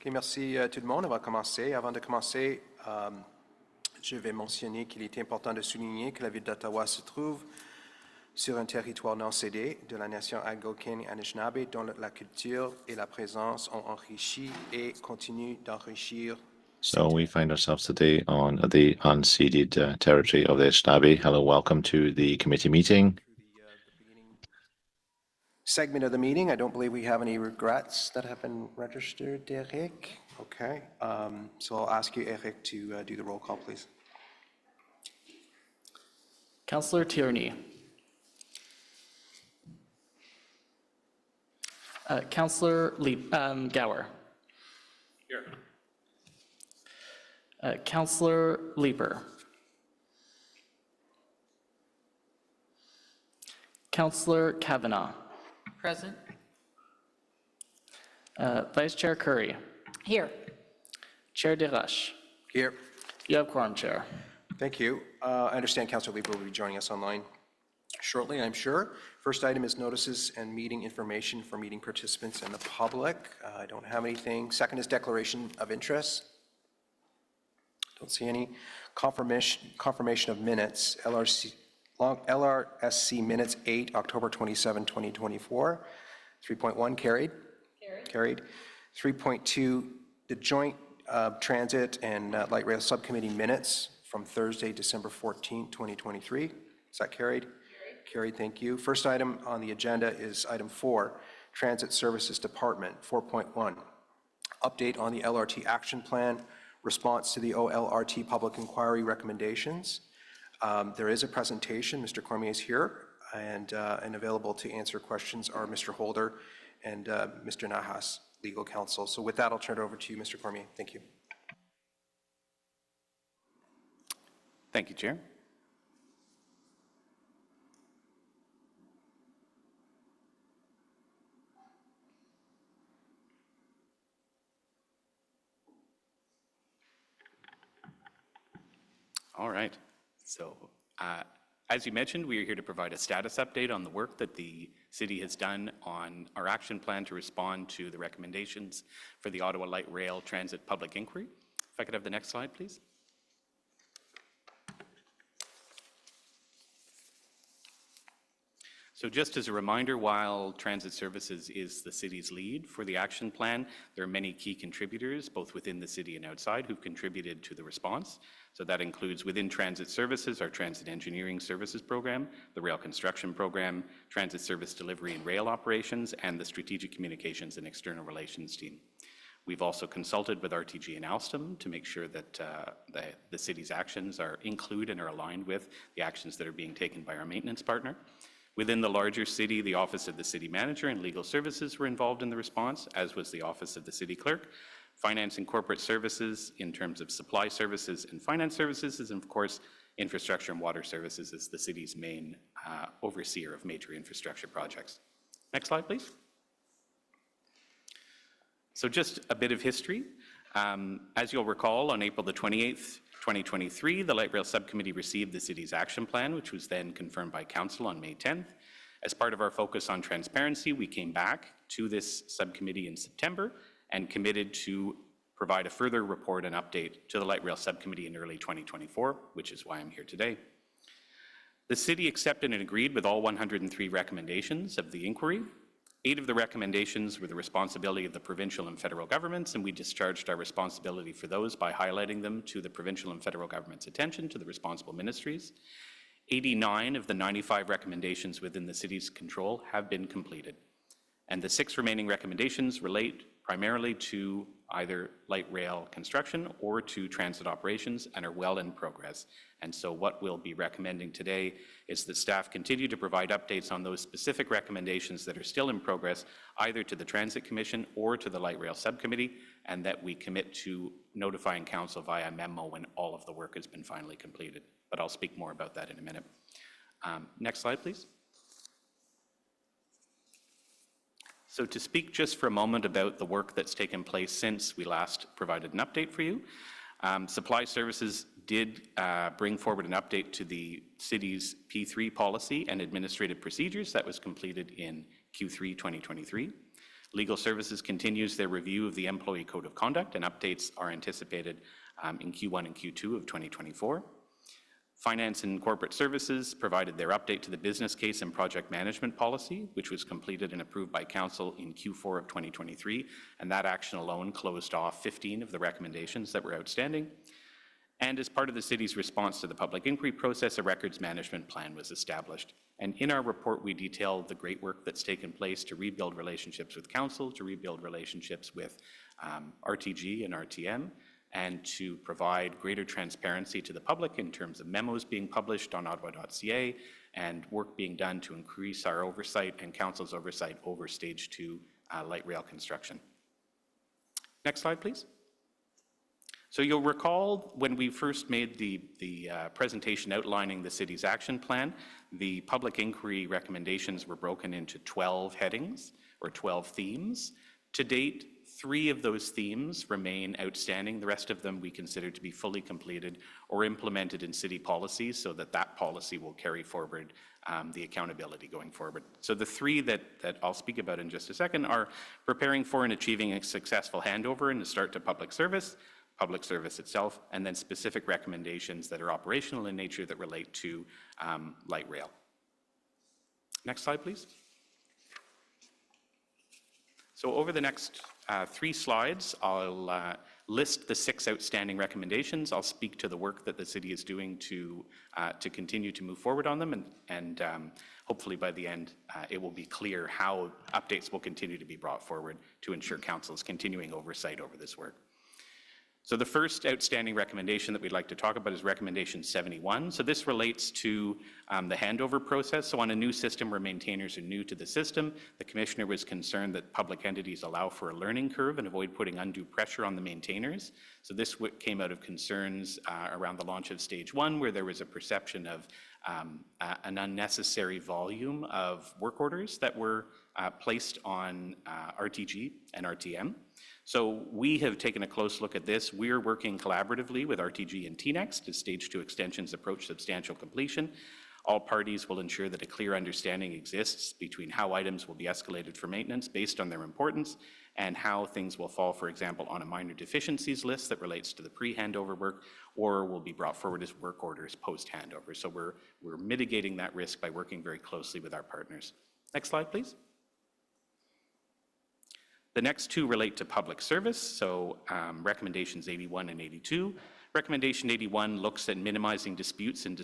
Okay, merci tout le monde. On va commencer. Avant de commencer, je vais mentionner qu'il est important de souligner que la ville d'Ottawa se trouve sur un territoire non cédé de la nation Algonquin-Anishinaabe dont la culture et la présence ont enrichi et continuent d'enrichir. So we find ourselves today on the unceded territory of the Anishinaabe. Hello, welcome to the committee meeting. Segment of the meeting. I don't believe we have any regrets that have been registered, Eric. Okay, so I'll ask you, Eric, to do the roll call, please. Councillor Tierney. Councillor Gower. Here. Councillor Leeper. Councillor Kavanagh. Present. Vice Chair Curry. Here. Chair DeRush. Here. You have quorum, Chair. Thank you. I understand Councillor Lieber will be joining us online shortly, I'm sure. First item is notices and meeting information for meeting participants and the public. I don't have anything. Second is declaration of interest. Don't see any. Confirmation of minutes. LRSC minutes 8, October 27, 2024. 3.1 carried. Carried. 3.2, the joint transit and light rail subcommittee minutes from Thursday, December 14, 2023. Is that carried? Carried, thank you. First item on the agenda is item 4, Transit Services Department. 4.1, update on the LRT action plan, response to the OLRT public inquiry recommendations. There is a presentation. Mr. Cormier is here, and available to answer questions are Mr. Holder and Mr. Nahas, legal counsel. So with that, I'll turn it over to you, Mr. Cormier. Thank you. Thank you, Chair. All right. So, as you mentioned, we are here to provide a status update on the work that the City has done on our action plan to respond to the recommendations for the Ottawa Light Rail Transit Public Inquiry. If I could have the next slide, please. So just as a reminder, while Transit Services is the City's lead for the action plan, there are many key contributors, both within the City and outside, who've contributed to the response. So that includes within Transit Services, our Transit Engineering Services Program, the Rail Construction Program, Transit Service Delivery and Rail Operations, and the Strategic Communications and External Relations team. We've also consulted with RTG and Alstom to make sure that the City's actions include and are aligned with the actions that are being taken by our maintenance partner. Within the larger city, the Office of the City Manager and Legal Services were involved in the response, as was the Office of the City Clerk. Finance and Corporate Services, in terms of supply services and finance services, and of course, Infrastructure and Water Services is the city's main overseer of major infrastructure projects. Next slide, please. So just a bit of history. As you'll recall, on April the 28th, 2023, the Light Rail Subcommittee received the City's action plan, which was then confirmed by Council on May 10th. As part of our focus on transparency, we came back to this subcommittee in September and committed to provide a further report and update to the Light Rail Subcommittee in early 2024, which is why I'm here today. The City accepted and agreed with all 103 recommendations of the inquiry. 8 of the recommendations were the responsibility of the provincial and federal governments, and we discharged our responsibility for those by highlighting them to the provincial and federal government's attention, to the responsible ministries. 89 of the 95 recommendations within the City's control have been completed, and the 6 remaining recommendations relate primarily to either light rail construction or to transit operations and are well in progress. And so what we'll be recommending today is that staff continue to provide updates on those specific recommendations that are still in progress, either to the Transit Commission or to the Light Rail Subcommittee, and that we commit to notifying Council via memo when all of the work has been finally completed. But I'll speak more about that in a minute. Next slide, please. So to speak just for a moment about the work that's taken place since we last provided an update for you, Supply Services did bring forward an update to the City's P3 policy and administrative procedures that was completed in Q3 2023. Legal Services continues their review of the Employee Code of Conduct, and updates are anticipated in Q1 and Q2 of 2024. Finance and Corporate Services provided their update to the business case and project management policy, which was completed and approved by Council in Q4 of 2023, and that action alone closed off 15 of the recommendations that were outstanding. And as part of the city's response to the public inquiry process, a records management plan was established. And in our report, we detail the great work that's taken place to rebuild relationships with Council, to rebuild relationships with RTG and RTM, and to provide greater transparency to the public in terms of memos being published on ottawa.ca and work being done to increase our oversight and Council's oversight over Stage 2 light rail construction. Next slide, please. So you'll recall when we first made the presentation outlining the city's action plan, the public inquiry recommendations were broken into 12 headings or 12 themes. To date, 3 of those themes remain outstanding. The rest of them we consider to be fully completed or implemented in city policies so that that policy will carry forward the accountability going forward. So the 3 that I'll speak about in just a second are preparing for and achieving a successful handover and the start to public service itself, and then specific recommendations that are operational in nature that relate to light rail. Next slide, please. So over the next 3 slides, I'll list the 6 outstanding recommendations. I'll speak to the work that the city is doing to continue to move forward on them, and hopefully by the end, it will be clear how updates will continue to be brought forward to ensure Council's continuing oversight over this work. So the first outstanding recommendation that we'd like to talk about is recommendation 71. So this relates to the handover process. So on a new system where maintainers are new to the system, the Commissioner was concerned that public entities allow for a learning curve and avoid putting undue pressure on the maintainers. So this came out of concerns around the launch of Stage 1, where there was a perception of an unnecessary volume of work orders that were placed on RTG and RTM. So we have taken a close look at this. We're working collaboratively with RTG and TNEXT as Stage 2 extensions approach substantial completion. All parties will ensure that a clear understanding exists between how items will be escalated for maintenance based on their importance and how things will fall, for example, on a minor deficiencies list that relates to the pre-handover work or will be brought forward as work orders post-handover. So we're mitigating that risk by working very closely with our partners. Next slide, please. The next 2 relate to public service, so recommendations 81 and 82. Recommendation 81 looks at minimizing disputes and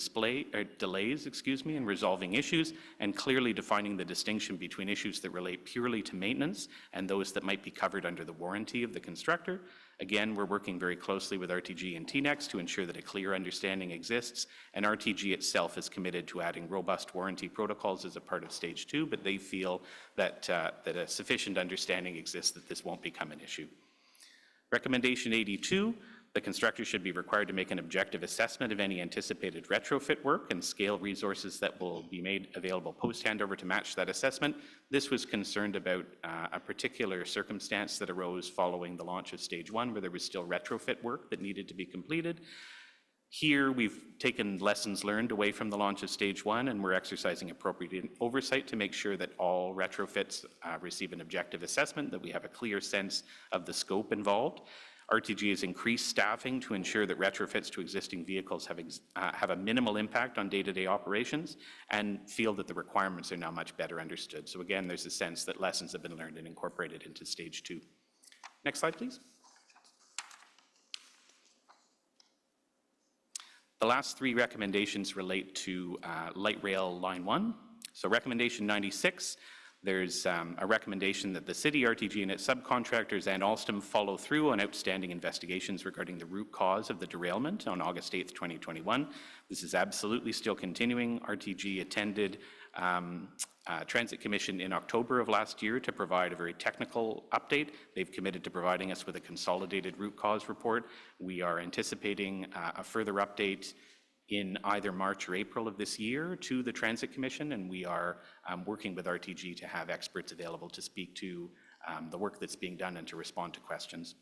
delays, and resolving issues, and clearly defining the distinction between issues that relate purely to maintenance and those that might be covered under the warranty of the constructor. Again, we're working very closely with RTG and TNEXT to ensure that a clear understanding exists, and RTG itself is committed to adding robust warranty protocols as a part of Stage 2, but they feel that a sufficient understanding exists that this won't become an issue. Recommendation 82, the constructor should be required to make an objective assessment of any anticipated retrofit work and scale resources that will be made available post-handover to match that assessment. This was concerned about a particular circumstance that arose following the launch of Stage 1, where there was still retrofit work that needed to be completed. Here, we've taken lessons learned away from the launch of Stage 1, and we're exercising appropriate oversight to make sure that all retrofits receive an objective assessment, that we have a clear sense of the scope involved. RTG has increased staffing to ensure that retrofits to existing vehicles have a minimal impact on day-to-day operations and feel that the requirements are now much better understood. So again, there's a sense that lessons have been learned and incorporated into Stage 2. Next slide, please. The last 3 recommendations relate to light rail line 1. So recommendation 96, there's a recommendation that the city, RTG, and its subcontractors and Alstom follow through on outstanding investigations regarding the root cause of the derailment on August 8th, 2021. This is absolutely still continuing. RTG attended Transit Commission in October of last year to provide a very technical update. They've committed to providing us with a consolidated root cause report. We are anticipating a further update in either March or April of this year to the Transit Commission, and we are working with RTG to have experts available to speak to the work that's being done and to respond to questions.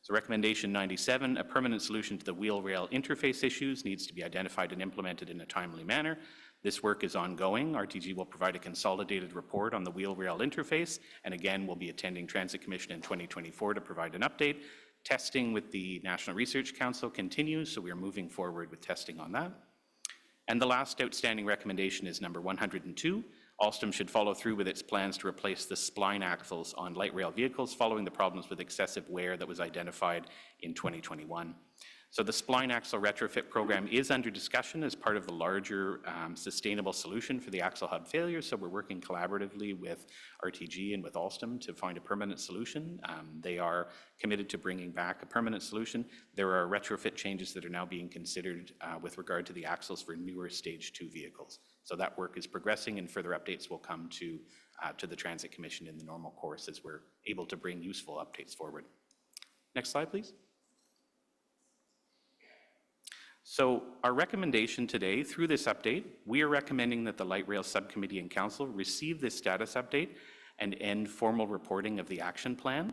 So recommendation 97, a permanent solution to the wheel rail interface issues needs to be identified and implemented in a timely manner. This work is ongoing. RTG will provide a consolidated report on the wheel-rail interface, and again, we'll be attending Transit Commission in 2024 to provide an update. Testing with the National Research Council continues, so we are moving forward with testing on that. And the last outstanding recommendation is number 102. Alstom should follow through with its plans to replace the spline axles on light rail vehicles following the problems with excessive wear that was identified in 2021. So the spline axle retrofit program is under discussion as part of the larger sustainable solution for the axle hub failure. So we're working collaboratively with RTG and with Alstom to find a permanent solution. They are committed to bringing back a permanent solution. There are retrofit changes that are now being considered with regard to the axles for newer Stage 2 vehicles. So that work is progressing, and further updates will come to the Transit Commission in the normal course as we're able to bring useful updates forward. Next slide, please. So our recommendation today, through this update, we are recommending that the Light Rail Subcommittee and Council receive this status update and end formal reporting of the action plan.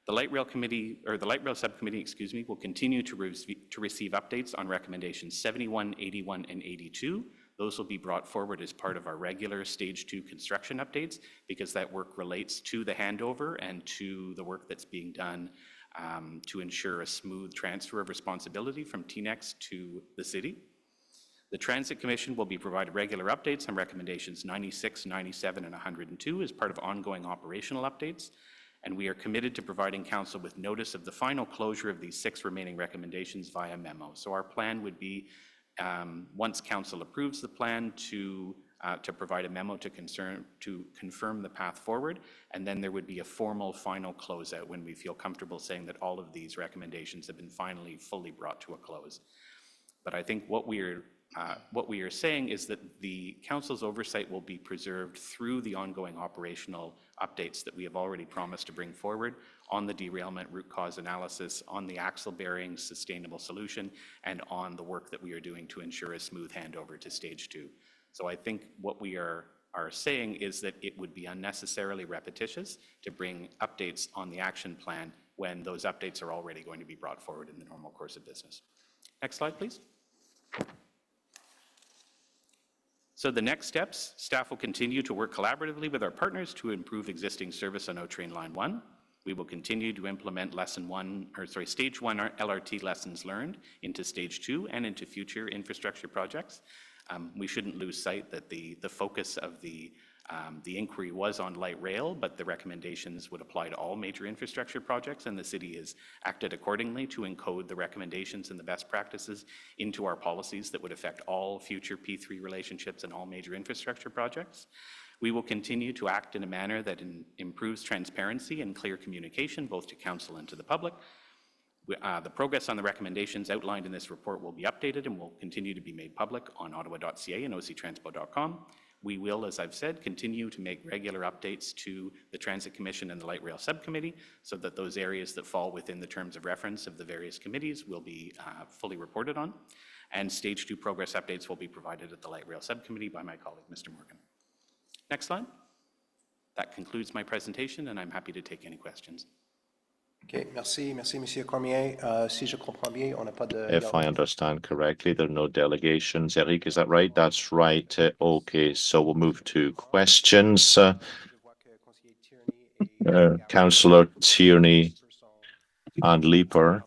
The Light Rail Subcommittee, will continue to receive updates on recommendations 71, 81, and 82. Those will be brought forward as part of our regular Stage 2 construction updates because that work relates to the handover and to the work that's being done to ensure a smooth transfer of responsibility from TNEX to the city. The Transit Commission will be provided regular updates on recommendations 96, 97, and 102 as part of ongoing operational updates, and we are committed to providing Council with notice of the final closure of these 6 remaining recommendations via memo. So our plan would be, once Council approves the plan, to provide a memo to confirm the path forward, and then there would be a formal final closeout when we feel comfortable saying that all of these recommendations have been finally fully brought to a close. But I think what we are saying is that the Council's oversight will be preserved through the ongoing operational updates that we have already promised to bring forward on the derailment root cause analysis, on the axle bearing sustainable solution, and on the work that we are doing to ensure a smooth handover to Stage 2. So I think what we are saying is that it would be unnecessarily repetitious to bring updates on the action plan when those updates are already going to be brought forward in the normal course of business. Next slide, please. So the next steps, staff will continue to work collaboratively with our partners to improve existing service on O Train Line 1. We will continue to implement Stage 1 LRT lessons learned into Stage 2 and into future infrastructure projects. We shouldn't lose sight that the focus of the inquiry was on light rail, but the recommendations would apply to all major infrastructure projects, and the city has acted accordingly to encode the recommendations and the best practices into our policies that would affect all future P3 relationships and all major infrastructure projects. We will continue to act in a manner that improves transparency and clear communication, both to Council and to the public. The progress on the recommendations outlined in this report will be updated and will continue to be made public on ottawa.ca and octranspo.com. We will, as I've said, continue to make regular updates to the Transit Commission and the Light Rail Subcommittee so that those areas that fall within the terms of reference of the various committees will be fully reported on. And Stage 2 progress updates will be provided at the Light Rail Subcommittee by my colleague, Mr. Morgan. Next slide. That concludes my presentation, and I'm happy to take any questions. Okay, merci, Monsieur Cormier. Si je comprends bien, on n'a pas de... If I understand correctly, there are no delegations. Eric, is that right? That's right. Okay, so we'll move to questions. Councillor Tierney and Leaper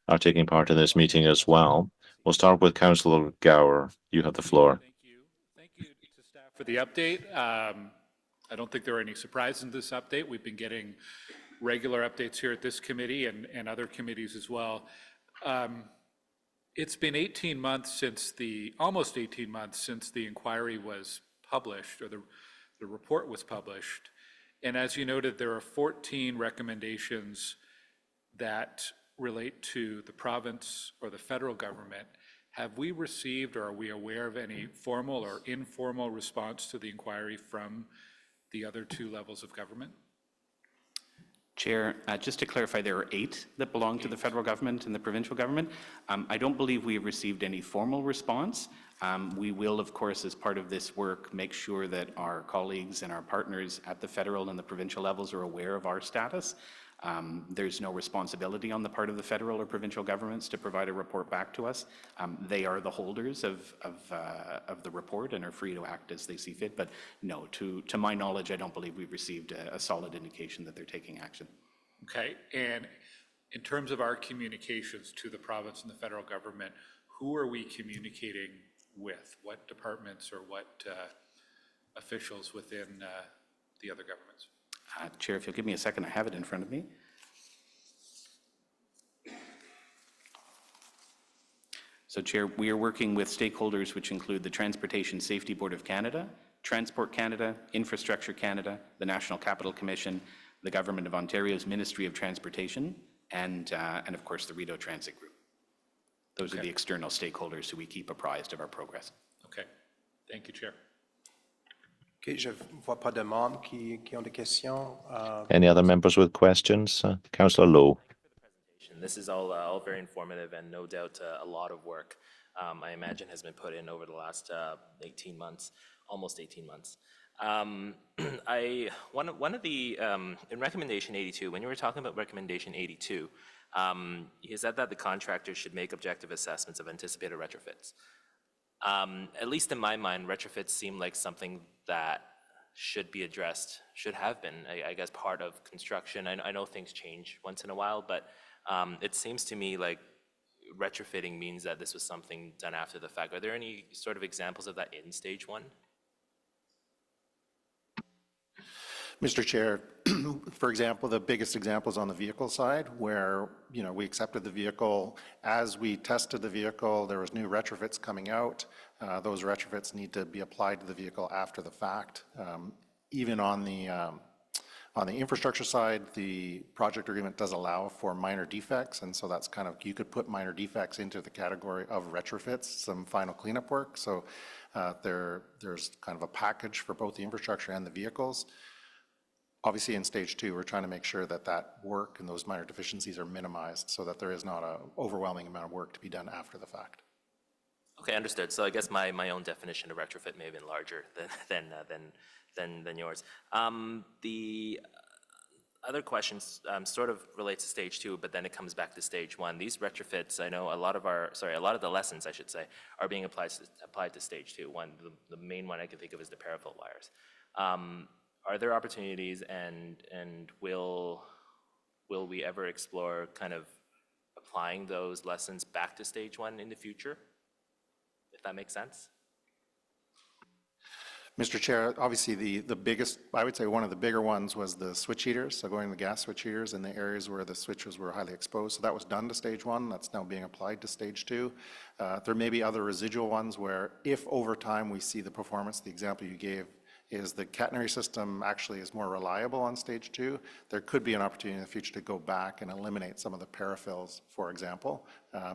are taking part in this meeting as well. We'll start with Councillor Gower. You have the floor. Thank you to staff for the update. I don't think there are any surprises in this update. We've been getting regular updates here at this committee and other committees as well. It's been 18 months since almost 18 months since the inquiry was published, or the report was published. And as you noted, there are 14 recommendations that relate to the province or the federal government. Have we received, or are we aware of any formal or informal response to the inquiry from the other 2 levels of government? Chair, just to clarify, there are 8 that belong to the federal government and the provincial government. I don't believe we have received any formal response. We will, of course, as part of this work, make sure that our colleagues and our partners at the federal and the provincial levels are aware of our status. There's no responsibility on the part of the federal or provincial governments to provide a report back to us. They are the holders of the report and are free to act as they see fit. But no, to my knowledge, I don't believe we've received a solid indication that they're taking action. Okay, and in terms of our communications to the province and the federal government, who are we communicating with? What departments or what officials within the other governments? Chair, if you'll give me a second, I have it in front of me. So, Chair, we are working with stakeholders which include the Transportation Safety Board of Canada, Transport Canada, Infrastructure Canada, the National Capital Commission, the Government of Ontario's Ministry of Transportation, and of course, the Rideau Transit Group. Those are the external stakeholders who we keep apprised of our progress. Okay, thank you, Chair. Okay, je ne vois pas de membres qui ont des questions. Any other members with questions? Councillor Lowe. This is all very informative and no doubt a lot of work, I imagine, has been put in over the last 18 months, almost 18 months. One of the, in recommendation 82, when you were talking about recommendation 82, you said that the contractors should make objective assessments of anticipated retrofits. At least in my mind, retrofits seem like something that should be addressed, should have been, I guess, part of construction. I know things change once in a while, but it seems to me like retrofitting means that this was something done after the fact. Are there any sort of examples of that in stage one? Mr. Chair, for example, the biggest example is on the vehicle side, where we accepted the vehicle. As we tested the vehicle, there was new retrofits coming out. Those retrofits need to be applied to the vehicle after the fact. Even on the infrastructure side, the project agreement does allow for minor defects, and so that's kind of, you could put minor defects into the category of retrofits, some final cleanup work. So there's kind of a package for both the infrastructure and the vehicles. Obviously, in stage two, we're trying to make sure that that work and those minor deficiencies are minimized so that there is not an overwhelming amount of work to be done after the fact. Okay, understood. So I guess my own definition of retrofit may have been larger than yours. The other questions sort of relates to stage two, but then it comes back to stage one. These retrofits, I know a lot of the lessons, I should say, are being applied to stage two. The main one I can think of is the parafill wires. Are there opportunities, and will we ever explore kind of applying those lessons back to stage one in the future, if that makes sense? Mr. Chair, obviously the biggest, I would say one of the bigger ones was the switch heaters, so going to the gas switch heaters in the areas where the switches were highly exposed. So that was done to stage one. That's now being applied to stage two. There may be other residual ones where if over time we see the performance, the example you gave, is the catenary system actually is more reliable on stage two. There could be an opportunity in the future to go back and eliminate some of the parafills, for example,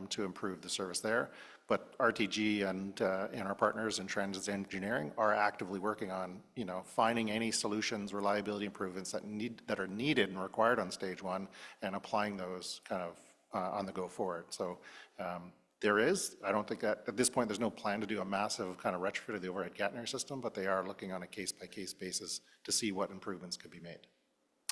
to improve the service there. But RTG and our partners in transit engineering are actively working on, finding any solutions, reliability improvements that are needed and required on stage one, and applying those kind of on the go forward. So I don't think that at this point there's no plan to do a massive kind of retrofit of the overhead catenary system, but they are looking on a case-by-case basis to see what improvements could be made.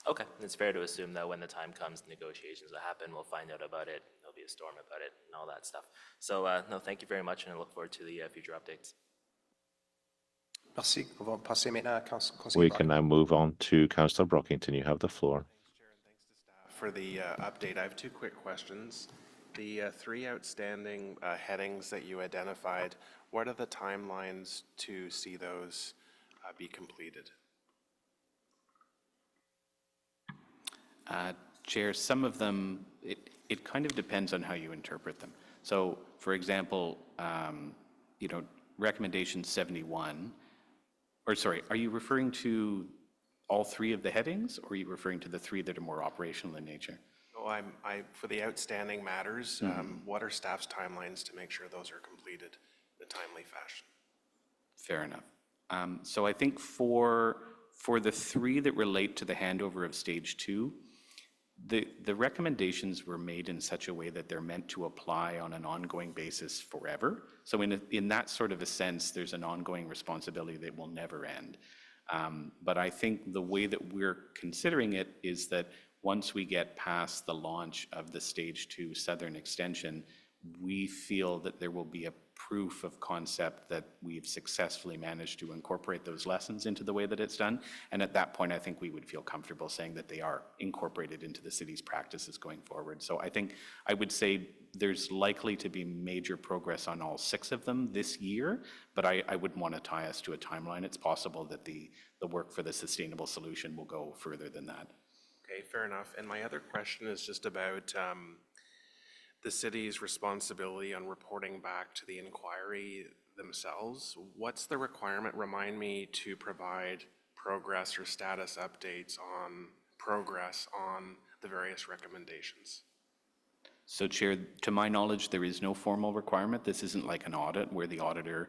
Okay, it's fair to assume that when the time comes, negotiations will happen, we'll find out about it, there'll be a storm about it, and all that stuff. So, no, thank you very much, and I look forward to the future updates. Merci. On va passer maintenant à Conseiller We Brock. can now move on to Councillor Brockington. You have the floor. For the update, I have two quick questions. The three outstanding headings that you identified, what are the timelines to see those be completed? Chair, some of them, it kind of depends on how you interpret them. So, for example, recommendation 71, or sorry, are you referring to all three of the headings, or are you referring to the three that are more operational in nature? No, for the outstanding matters, what are staff's timelines to make sure those are completed in a timely fashion? Fair enough. So I think for the three that relate to the handover of stage two, the recommendations were made in such a way that they're meant to apply on an ongoing basis forever. So in that sort of a sense, there's an ongoing responsibility that will never end. But I think the way that we're considering it is that once we get past the launch of the Stage 2 Southern Extension, we feel that there will be a proof of concept that we've successfully managed to incorporate those lessons into the way that it's done. And at that point, I think we would feel comfortable saying that they are incorporated into the city's practices going forward. So I think I would say there's likely to be major progress on all 6 of them this year, but I wouldn't want to tie us to a timeline. It's possible that the work for the sustainable solution will go further than that. Okay, fair enough. And my other question is just about the city's responsibility on reporting back to the inquiry themselves. What's the requirement, remind me, to provide progress or status updates on progress on the various recommendations? So Chair, to my knowledge, there is no formal requirement. This isn't like an audit where the auditor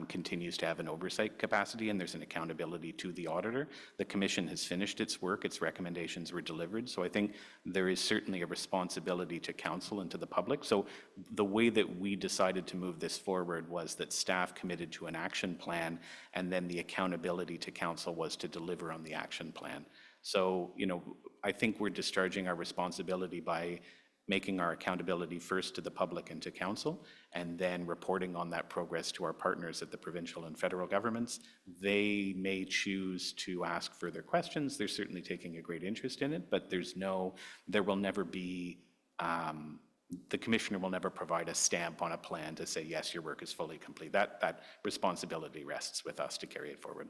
continues to have an oversight capacity and there's an accountability to the auditor. The Commission has finished its work, its recommendations were delivered. So I think there is certainly a responsibility to Council and to the public. So the way that we decided to move this forward was that staff committed to an action plan, and then the accountability to Council was to deliver on the action plan. So, you know, I think we're discharging our responsibility by making our accountability first to the public and to Council, and then reporting on that progress to our partners at the provincial and federal governments. They may choose to ask further questions. They're certainly taking a great interest in it, but there will never be, the Commissioner will never provide a stamp on a plan to say, yes, your work is fully complete. That responsibility rests with us to carry it forward.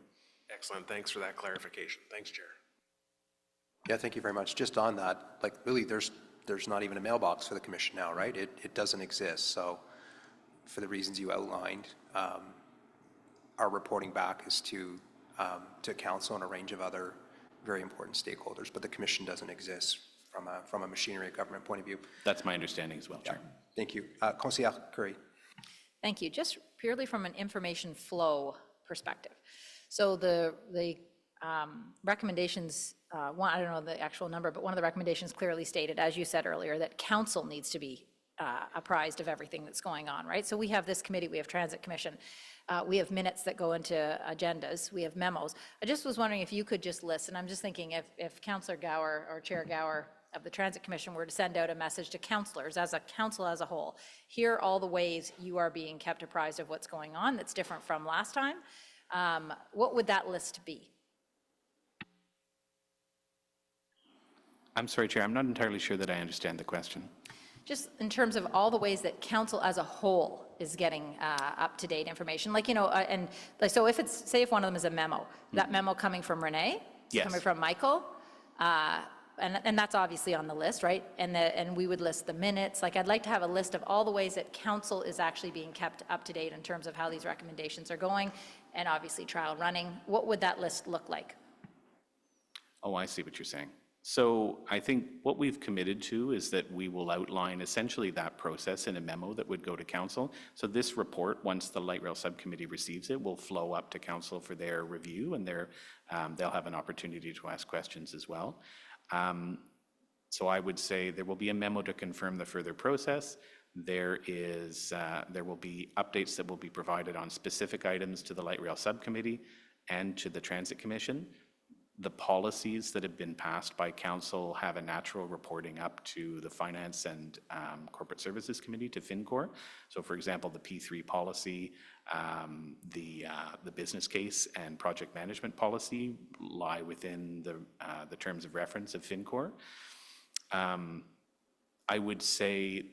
Excellent, thanks for that clarification. Thanks, Chair. Yeah, thank you very much. Just on that, like, really, there's not even a mailbox for the Commission now, right? It doesn't exist. So for the reasons you outlined, our reporting back is to Council and a range of other very important stakeholders, but the Commission doesn't exist from a machinery of government point of view. That's my understanding as well, Chair. Thank you. Councillor Curry. Thank you. Just purely from an information flow perspective. So the recommendations, I don't know the actual number, but one of the recommendations clearly stated, as you said earlier, that Council needs to be apprised of everything that's going on, right? So we have this committee, we have Transit Commission, we have minutes that go into agendas, we have memos. I just was wondering if you could just list, and I'm just thinking if Councillor Gower or Chair Gower of the Transit Commission were to send out a message to councillors as a council as a whole, here are all the ways you are being kept apprised of what's going on that's different from last time, what would that list be? I'm sorry, Chair, I'm not entirely sure that I understand the question. Just in terms of all the ways that Council as a whole is getting up-to-date information, like, you know, and like, so if it's, say if one of them is a memo, that memo coming from Renee, Yes. coming from Michael, and that's obviously on the list, right? And we would list the minutes. Like, I'd like to have a list of all the ways that Council is actually being kept up-to-date in terms of how these recommendations are going, and obviously trial running. What would that list look like? Oh, I see what you're saying. So I think what we've committed to is that we will outline essentially that process in a memo that would go to Council. So this report, once the Light Rail Subcommittee receives it, will flow up to Council for their review, and they'll have an opportunity to ask questions as well. So I would say there will be a memo to confirm the further process. There will be updates that will be provided on specific items to the Light Rail Subcommittee and to the Transit Commission. The policies that have been passed by Council have a natural reporting up to the Finance and Corporate Services Committee, to FinCor. So for example, the P3 policy, the business case and project management policy lie within the terms of reference of FinCor. I would say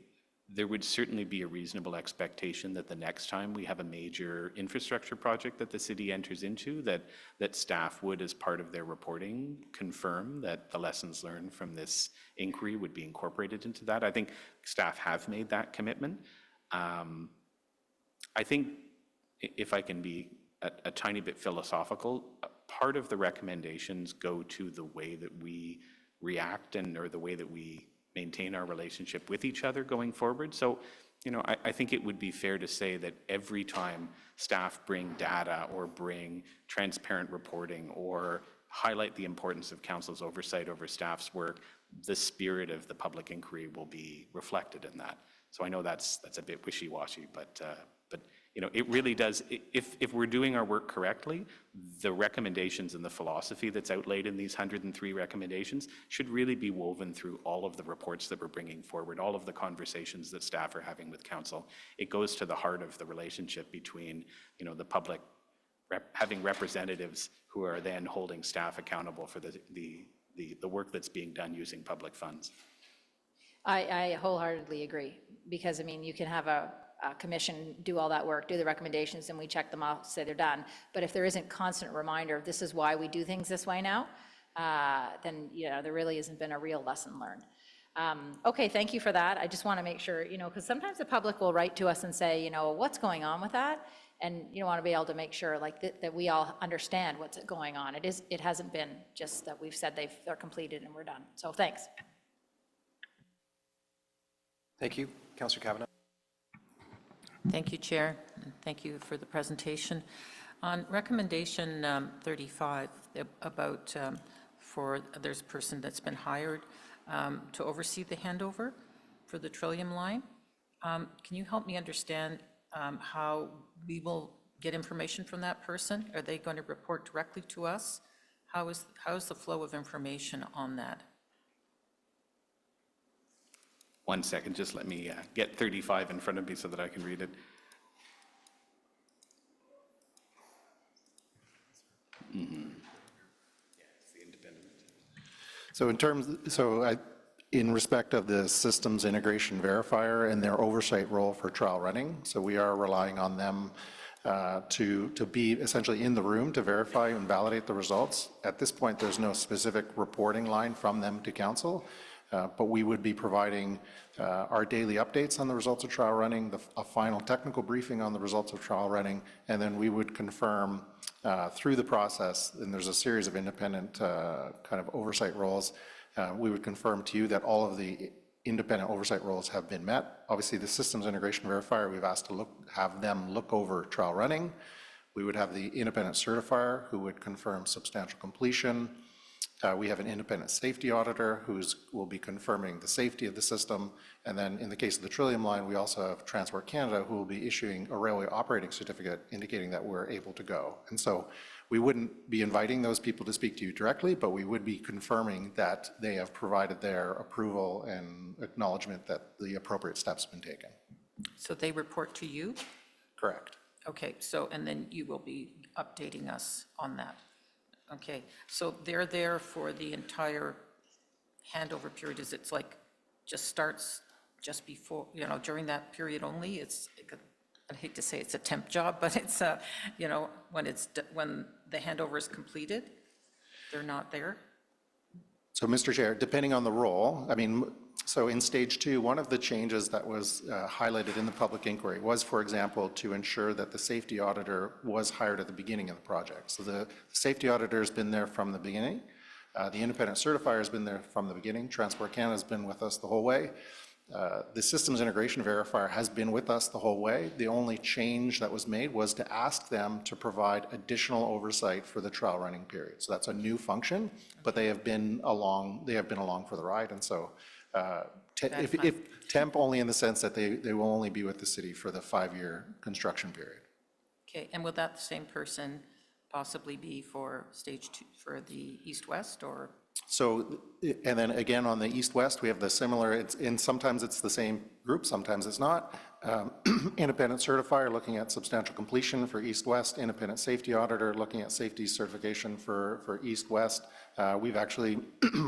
there would certainly be a reasonable expectation that the next time we have a major infrastructure project that the city enters into, that staff would, as part of their reporting, confirm that the lessons learned from this inquiry would be incorporated into that. I think staff have made that commitment. I think, if I can be a tiny bit philosophical, part of the recommendations go to the way that we react or the way that we maintain our relationship with each other going forward. So, you know, I think it would be fair to say that every time staff bring data or bring transparent reporting or highlight the importance of Council's oversight over staff's work, the spirit of the public inquiry will be reflected in that. So I know that's a bit wishy-washy, but it really does, if we're doing our work correctly, the recommendations and the philosophy that's outlaid in these 103 recommendations should really be woven through all of the reports that we're bringing forward, all of the conversations that staff are having with council. It goes to the heart of the relationship between, the public having representatives who are then holding staff accountable for the work that's being done using public funds. I wholeheartedly agree, because, I mean, you can have a commission do all that work, do the recommendations, and we check them off, say they're done. But if there isn't constant reminder, this is why we do things this way now, then, there really hasn't been a real lesson learned. Okay, thank you for that. I just want to make sure, because sometimes the public will write to us and say, what's going on with that? And you want to be able to make sure that we all understand what's going on. It hasn't been just that we've said they're completed and we're done. So thanks. Thank you. Councillor Kavanagh. Thank you, Chair, and thank you for the presentation. On recommendation 35, about there's a person that's been hired to oversee the handover for the Trillium line. Can you help me understand how we will get information from that person? Are they going to report directly to us? How is the flow of information on that? 1 second, just let me get 35 in front of me so that I can read it. So in respect of the systems integration verifier and their oversight role for trial running, so we are relying on them to be essentially in the room to verify and validate the results. At this point, there's no specific reporting line from them to council, but we would be providing our daily updates on the results of trial running, a final technical briefing on the results of trial running, and then we would confirm through the process, and there's a series of independent kind of oversight roles, we would confirm to you that all of the independent oversight roles have been met. Obviously, the systems integration verifier, we've asked to have them look over trial running. We would have the independent certifier who would confirm substantial completion. We have an independent safety auditor who will be confirming the safety of the system. And then in the case of the Trillium line, we also have Transport Canada who will be issuing a railway operating certificate indicating that we're able to go. And so we wouldn't be inviting those people to speak to you directly, but we would be confirming that they have provided their approval and acknowledgement that the appropriate steps have been taken. So they report to you? Correct. Okay, so, and then you will be updating us on that. Okay, so they're there for the entire handover period. Is it just starts just before, during that period only? I hate to say it's a temp job, but it's, when the handover is completed, they're not there? So, Mr. Chair, depending on the role, so in stage 2, one of the changes that was highlighted in the public inquiry was, for example, to ensure that the safety auditor was hired at the beginning of the project. So the safety auditor has been there from the beginning. The independent certifier has been there from the beginning. Transport Canada has been with us the whole way. The systems integration verifier has been with us the whole way. The only change that was made was to ask them to provide additional oversight for the trial running period. So that's a new function, but they have been along for the ride. And so if temp only in the sense that they will only be with the city for the 5-year construction period. Okay, and will that same person possibly be for stage 2 for the east-west, or? So, and then again, on the east-west, we have the similar, sometimes it's the same group, sometimes it's not. Independent certifier looking at substantial completion for east-west, independent safety auditor looking at safety certification for east-west. We've actually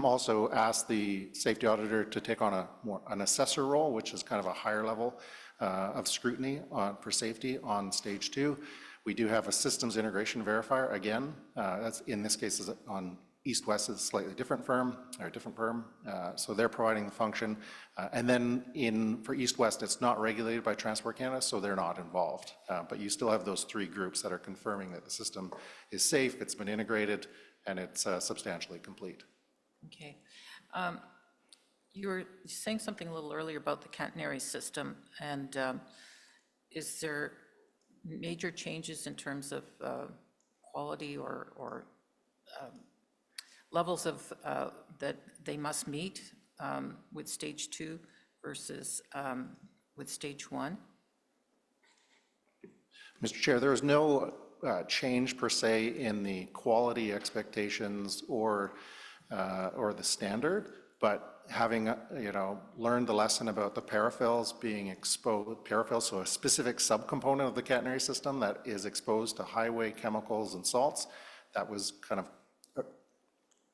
also asked the safety auditor to take on an assessor role, which is kind of a higher level of scrutiny for safety on stage 2. We do have a systems integration verifier, again, that's in this case is on east-west is a slightly different firm, or a different firm, so they're providing the function. And then for east-west, it's not regulated by Transport Canada, so they're not involved. But you still have those 3 groups that are confirming that the system is safe, it's been integrated, and it's substantially complete. Okay. You were saying something a little earlier about the catenary system, and is there major changes in terms of quality or levels of that they must meet with stage 2 versus with stage 1? Mr. Chair, there is no change per se in the quality expectations or the standard, but having, learned the lesson about the parafills being exposed, parafills, so a specific subcomponent of the catenary system that is exposed to highway chemicals and salts, that was kind of,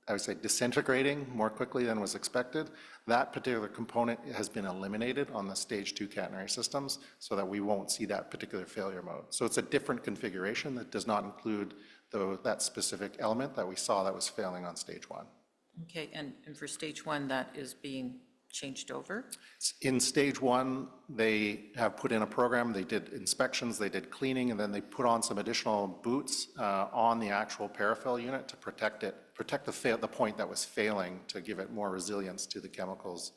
I would say, disintegrating more quickly than was expected. That particular component has been eliminated on the stage 2 catenary systems so that we won't see that particular failure mode. So it's a different configuration that does not include that specific element that we saw that was failing on stage 1. Okay, and for stage 1, that is being changed over? In stage 1, they have put in a program, they did inspections, they did cleaning, and then they put on some additional boots on the actual parafill unit to protect the point that was failing, to give it more resilience to the chemicals.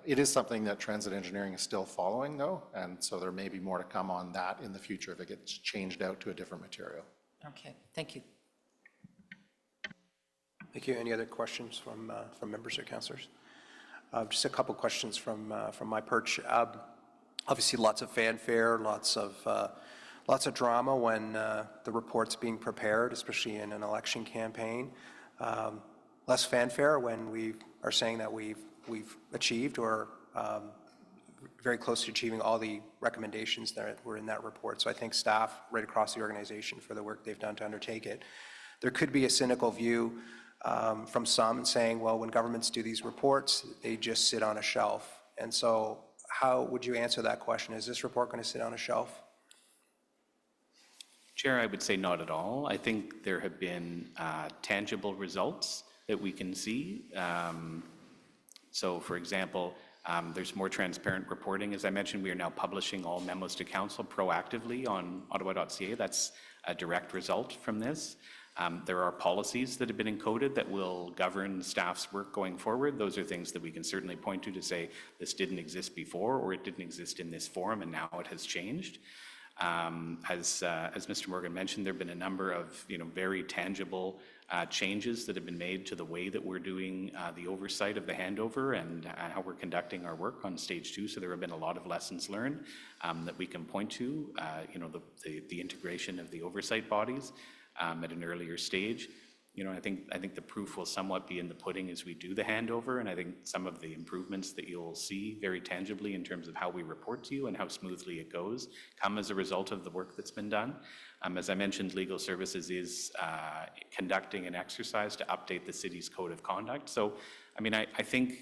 It is something that transit engineering is still following, though, and so there may be more to come on that in the future if it gets changed out to a different material. Okay, thank you. Thank you. Any other questions from members or councillors? Just a couple questions from my perch. Obviously, lots of fanfare, lots of drama when the report's being prepared, especially in an election campaign. Less fanfare when we are saying that we've achieved or very close to achieving all the recommendations that were in that report. So I thank staff right across the organization for the work they've done to undertake it. There could be a cynical view from some saying, well, when governments do these reports, they just sit on a shelf. And so how would you answer that question? Is this report going to sit on a shelf? Chair, I would say not at all. I think there have been tangible results that we can see. So, for example, there's more transparent reporting. As I mentioned, we are now publishing all memos to council proactively on ottawa.ca. That's a direct result from this. There are policies that have been encoded that will govern staff's work going forward. Those are things that we can certainly point to say this didn't exist before, or it didn't exist in this form and now it has changed. As Mr. Morgan mentioned, there have been a number of very tangible changes that have been made to the way that we're doing the oversight of the handover and how we're conducting our work on stage 2. So there have been a lot of lessons learned that we can point to. The integration of the oversight bodies at an earlier stage. I think the proof will somewhat be in the pudding as we do the handover, and I think some of the improvements that you'll see very tangibly in terms of how we report to you and how smoothly it goes come as a result of the work that's been done. As I mentioned, Legal Services is conducting an exercise to update the city's code of conduct. So, I think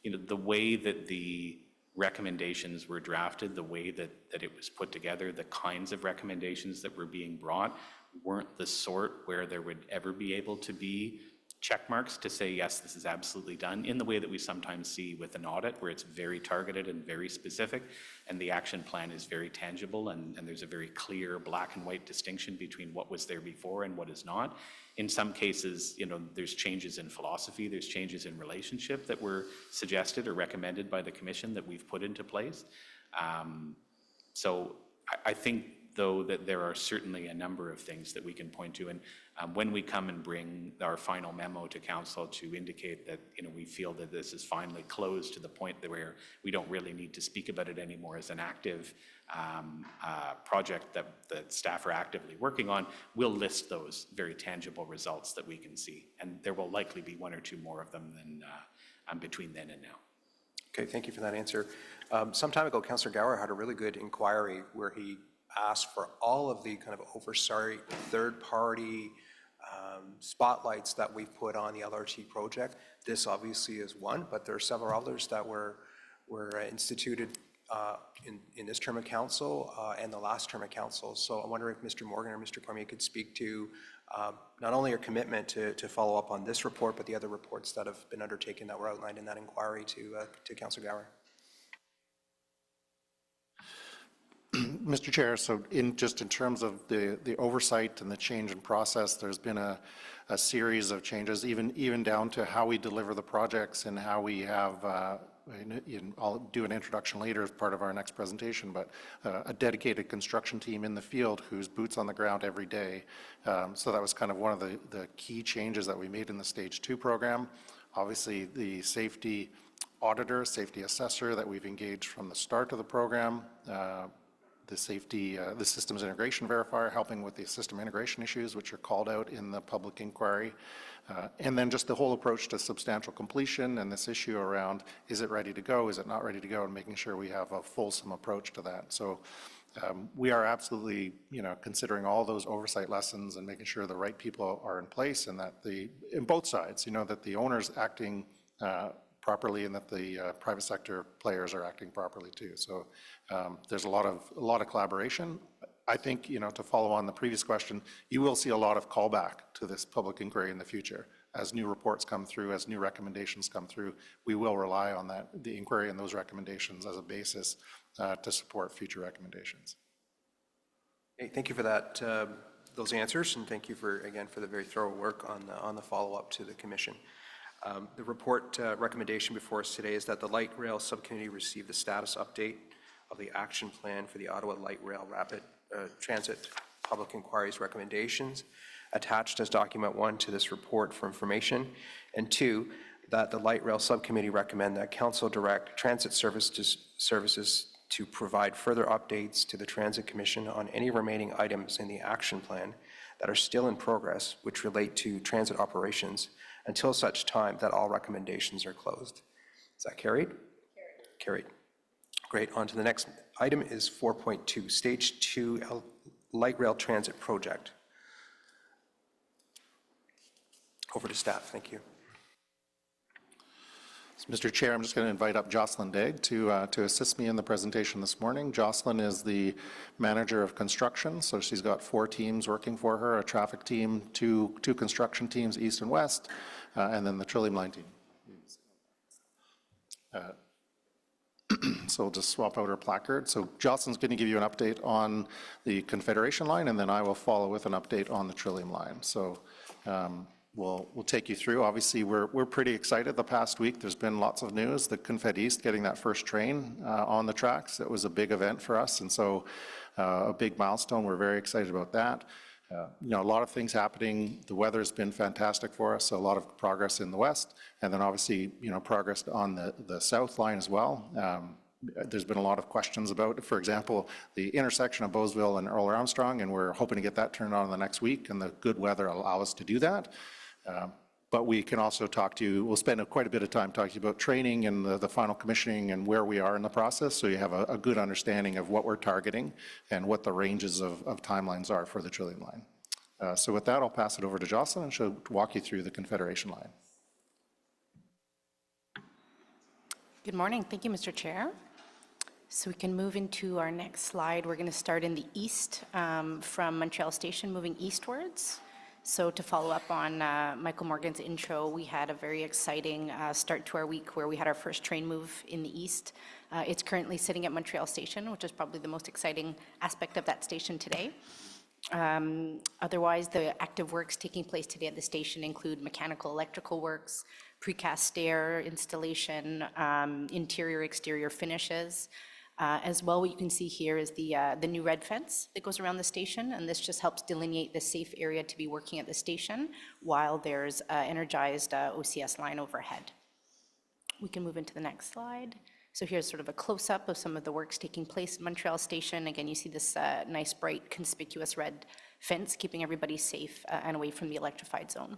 the way that the recommendations were drafted, the way that it was put together, the kinds of recommendations that were being brought weren't the sort where there would ever be able to be check marks to say, yes, this is absolutely done, in the way that we sometimes see with an audit, where it's very targeted and very specific, and the action plan is very tangible, and there's a very clear black and white distinction between what was there before and what is not. In some cases, there's changes in philosophy, there's changes in relationship that were suggested or recommended by the commission that we've put into place. So I think, though, that there are certainly a number of things that we can point to. And when we come and bring our final memo to council to indicate that we feel that this is finally closed to the point where we don't really need to speak about it anymore as an active project that staff are actively working on, we'll list those very tangible results that we can see. And there will likely be one or two more of them than between then and now. Okay, thank you for that answer. Some time ago, Councillor Gower had a really good inquiry where he asked for all of the kind of oversight, third-party spotlights that we've put on the LRT project. This obviously is one, but there are several others that were instituted in this term of council and the last term of council. So I wonder if Mr. Morgan or Mr. Cormier could speak to not only your commitment to follow up on this report, but the other reports that have been undertaken that were outlined in that inquiry to Councillor Gower. Mr. Chair, so in terms of the oversight and the change in process, there's been a series of changes, even down to how we deliver the projects and how we have, I'll do an introduction later as part of our next presentation, but a dedicated construction team in the field who's boots on the ground every day. So that was kind of one of the key changes that we made in the Stage 2 program. Obviously, the safety auditor, safety assessor that we've engaged from the start of the program, the safety, the systems integration verifier, helping with the system integration issues, which are called out in the public inquiry. And then just the whole approach to substantial completion and this issue around, is it ready to go, is it not ready to go, and making sure we have a fulsome approach to that. So we are absolutely, considering all those oversight lessons and making sure the right people are in place, and that in both sides, that the owner's acting properly and that the private sector players are acting properly too. So there's a lot of collaboration. I think, to follow on the previous question, you will see a lot of callback to this public inquiry in the future. As new reports come through, as new recommendations come through, we will rely on the inquiry and those recommendations as a basis to support future recommendations. Hey, thank you for that, those answers, and thank you again for the very thorough work on the follow-up to the commission. The report recommendation before us today is that the Light Rail Subcommittee receive the status update of the action plan for the Ottawa Light Rail Rapid Transit Public Inquiries recommendations attached as document 1 to this report for information, and 2, that the Light Rail Subcommittee recommend that Council direct transit services to provide further updates to the Transit Commission on any remaining items in the action plan that are still in progress, which relate to transit operations, until such time that all recommendations are closed. Is that carried? Carried. Great. On to the next item is 4.2, Stage 2 Light Rail Transit Project. Over to staff. Thank you. So, Mr. Chair, I'm just going to invite up Jocelyn Degg to assist me in the presentation this morning. Jocelyn is the manager of construction, so she's got 4 teams working for her, a traffic team, two construction teams, east and west, and then the Trillium Line team. So we'll just swap out her placard. So Jocelyn's going to give you an update on the Confederation Line, and then I will follow with an update on the Trillium Line. So we'll take you through. Obviously, we're pretty excited. The past week, there's been lots of news. The Confed East getting that first train on the tracks, it was a big event for us, and so a big milestone. We're very excited about that. A lot of things happening. The weather's been fantastic for us, so a lot of progress in the west, and then obviously, progress on the south line as well. There's been a lot of questions about, for example, the intersection of Beauceville and Earl Armstrong, and we're hoping to get that turned on the next week, and the good weather will allow us to do that. But we can also we'll spend quite a bit of time talking about training and the final commissioning and where we are in the process, so you have a good understanding of what we're targeting and what the ranges of timelines are for the Trillium Line. So with that, I'll pass it over to Jocelyn, and she'll walk you through the Confederation Line. Good morning. Thank you, Mr. Chair. So we can move into our next slide. We're going to start in the east from Montreal Station, moving eastwards. So to follow up on Michael Morgan's intro, we had a very exciting start to our week where we had our first train move in the east. It's currently sitting at Montreal Station, which is probably the most exciting aspect of that station today. Otherwise, the active works taking place today at the station include mechanical, electrical works, precast stair installation, interior, exterior finishes. As well, what you can see here is the new red fence that goes around the station, and this just helps delineate the safe area to be working at the station while there's energized OCS line overhead. We can move into the next slide. So here's sort of a close-up of some of the works taking place at Montreal Station. Again, you see this nice, bright, conspicuous red fence keeping everybody safe and away from the electrified zone.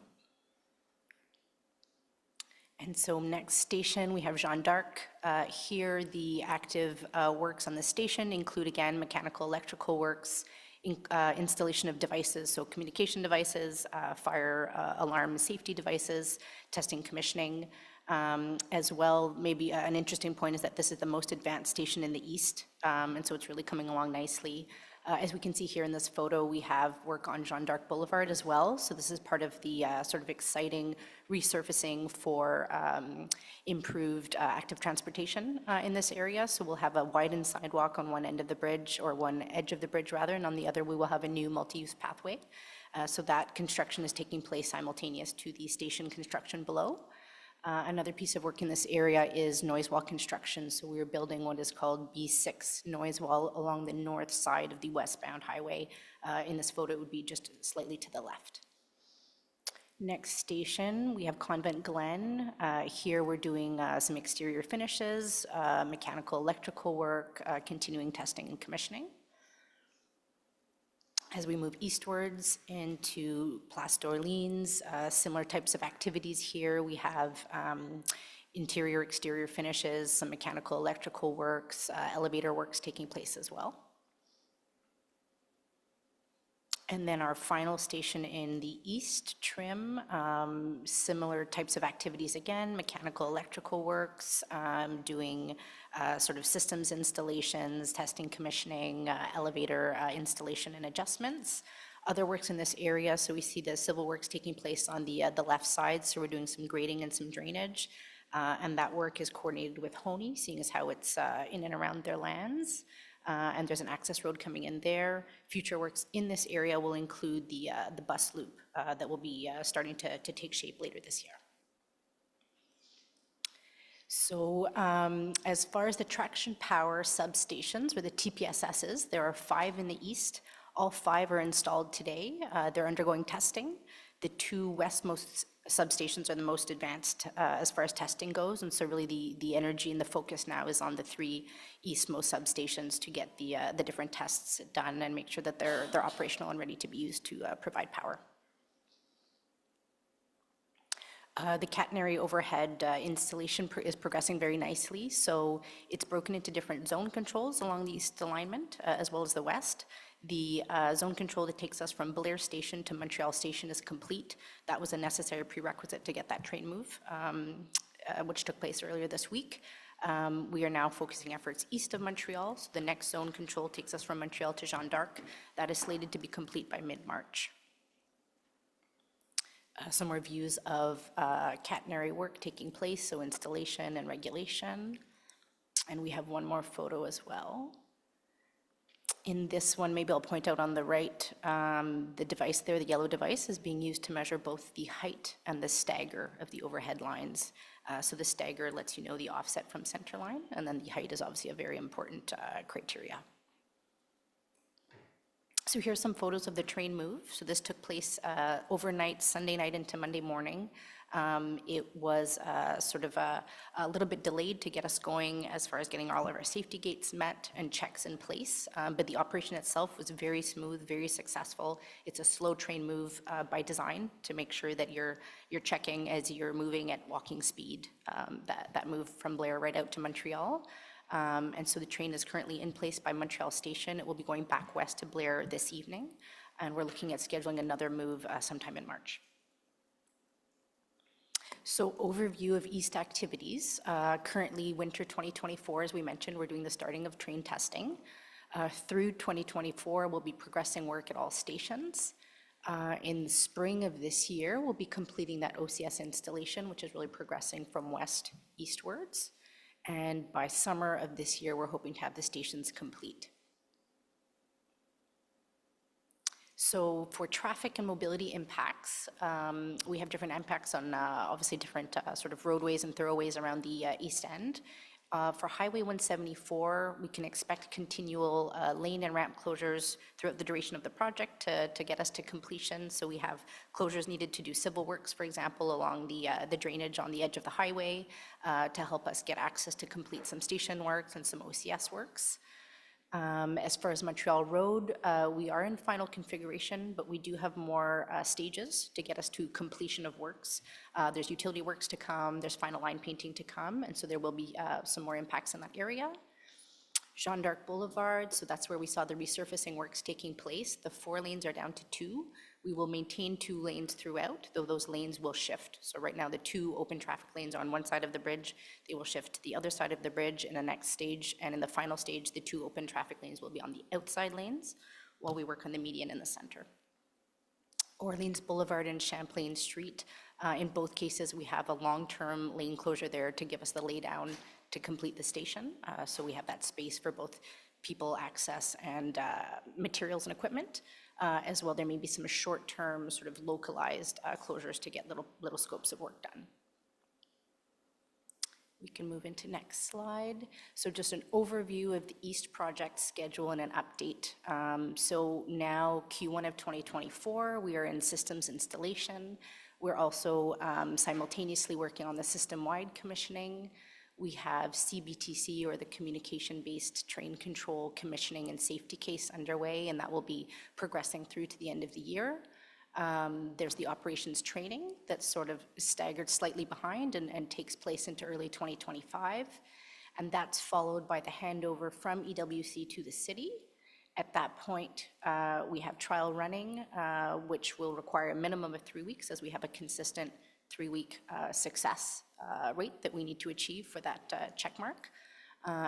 And so next station, we have Jeanne d'Arc. Here, the active works on the station include, again, mechanical, electrical works, installation of devices, so communication devices, fire alarm safety devices, testing, commissioning. As well, maybe an interesting point is that this is the most advanced station in the east, and so it's really coming along nicely. As we can see here in this photo, we have work on Jeanne d'Arc Boulevard as well. So this is part of the sort of exciting resurfacing for improved active transportation in this area. So we'll have a widened sidewalk on one end of the bridge, or one edge of the bridge rather, and on the other we will have a new multi-use pathway. So that construction is taking place simultaneous to the station construction below. Another piece of work in this area is noise wall construction. So we are building what is called B6 noise wall along the north side of the westbound highway. In this photo, it would be just slightly to the left. Next station, we have Convent Glen. Here we're doing some exterior finishes, mechanical, electrical work, continuing testing and commissioning. As we move eastwards into Place d'Orleans, similar types of activities here. We have interior, exterior finishes, some mechanical, electrical works, elevator works taking place as well. And then our final station in the east, Trim, similar types of activities again, mechanical, electrical works, doing sort of systems installations, testing, commissioning, elevator installation and adjustments. Other works in this area, so we see the civil works taking place on the left side, so we're doing some grading and some drainage. And that work is coordinated with Honey, seeing as how it's in and around their lands. And there's an access road coming in there. Future works in this area will include the bus loop that will be starting to take shape later this year. So as far as the traction power substations, or the TPSSs, there are 5 in the east. All 5 are installed today. They're undergoing testing. The 2 westmost substations are the most advanced as far as testing goes, and so really the energy and the focus now is on the 3 eastmost substations to get the different tests done and make sure that they're operational and ready to be used to provide power. The catenary overhead installation is progressing very nicely, so it's broken into different zone controls along the east alignment as well as the west. The zone control that takes us from Blair Station to Montreal Station is complete. That was a necessary prerequisite to get that train move, which took place earlier this week. We are now focusing efforts east of Montreal, so the next zone control takes us from Montreal to Jeanne d'Arc. That is slated to be complete by mid-March. Some more views of catenary work taking place, so installation and regulation. And we have one more photo as well. In this one, maybe I'll point out on the right, the device there, the yellow device, is being used to measure both the height and the stagger of the overhead lines. So the stagger lets you know the offset from center line, and then the height is obviously a very important criteria. So here's some photos of the train move. So this took place overnight, Sunday night into Monday morning. It was sort of a little bit delayed to get us going as far as getting all of our safety gates met and checks in place. But the operation itself was very smooth, very successful. It's a slow train move by design to make sure that you're checking as you're moving at walking speed, that move from Blair right out to Montreal. And so the train is currently in place by Montreal Station. It will be going back west to Blair this evening. And we're looking at scheduling another move sometime in March. So overview of East activities. Currently, winter 2024, as we mentioned, we're doing the starting of train testing. Through 2024, we'll be progressing work at all stations. In the spring of this year, we'll be completing that OCS installation, which is really progressing from west eastwards. And by summer of this year, we're hoping to have the stations complete. So for traffic and mobility impacts, we have different impacts on obviously different sort of roadways and thoroughways around the east end. For Highway 174, we can expect continual lane and ramp closures throughout the duration of the project to get us to completion. So we have closures needed to do civil works, for example, along the drainage on the edge of the highway to help us get access to complete some station works and some OCS works. As far as Montreal Road, we are in final configuration, but we do have more stages to get us to completion of works. There's utility works to come, there's final line painting to come, and so there will be some more impacts in that area. Jeanne d'Arc Boulevard, so that's where we saw the resurfacing works taking place. The 4 lanes are down to 2. We will maintain 2 lanes throughout, though those lanes will shift. So right now, the 2 open traffic lanes are on one side of the bridge. They will shift to the other side of the bridge in the next stage. And in the final stage, the 2 open traffic lanes will be on the outside lanes while we work on the median in the center. Orleans Boulevard and Champlain Street. In both cases, we have a long-term lane closure there to give us the laydown to complete the station. So we have that space for both people access and materials and equipment. As well, there may be some short-term sort of localized closures to get little scopes of work done. We can move into next slide. So just an overview of the East project schedule and an update. So now Q1 of 2024, we are in systems installation. We're also simultaneously working on the system-wide commissioning. We have CBTC, or the Communication-Based Train Control Commissioning and Safety Case underway, and that will be progressing through to the end of the year. There's the operations training that's sort of staggered slightly behind and takes place into early 2025. And that's followed by the handover from EWC to the city. At that point, we have trial running, which will require a minimum of 3 weeks, as we have a consistent 3-week success rate that we need to achieve for that check mark.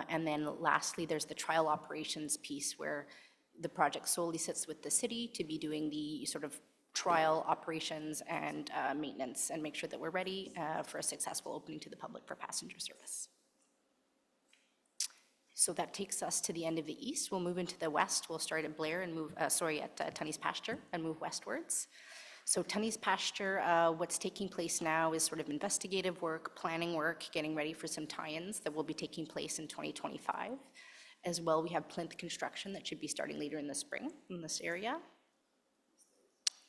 And then lastly, there's the trial operations piece, where the project solely sits with the city to be doing the sort of trial operations and maintenance, and make sure that we're ready for a successful opening to the public for passenger service. So that takes us to the end of the east. We'll move into the west. We'll start at Blair and move, at Tunney's Pasture and move westwards. So Tunney's Pasture, what's taking place now is sort of investigative work, planning work, getting ready for some tie-ins that will be taking place in 2025. As well, we have plinth construction that should be starting later in the spring in this area.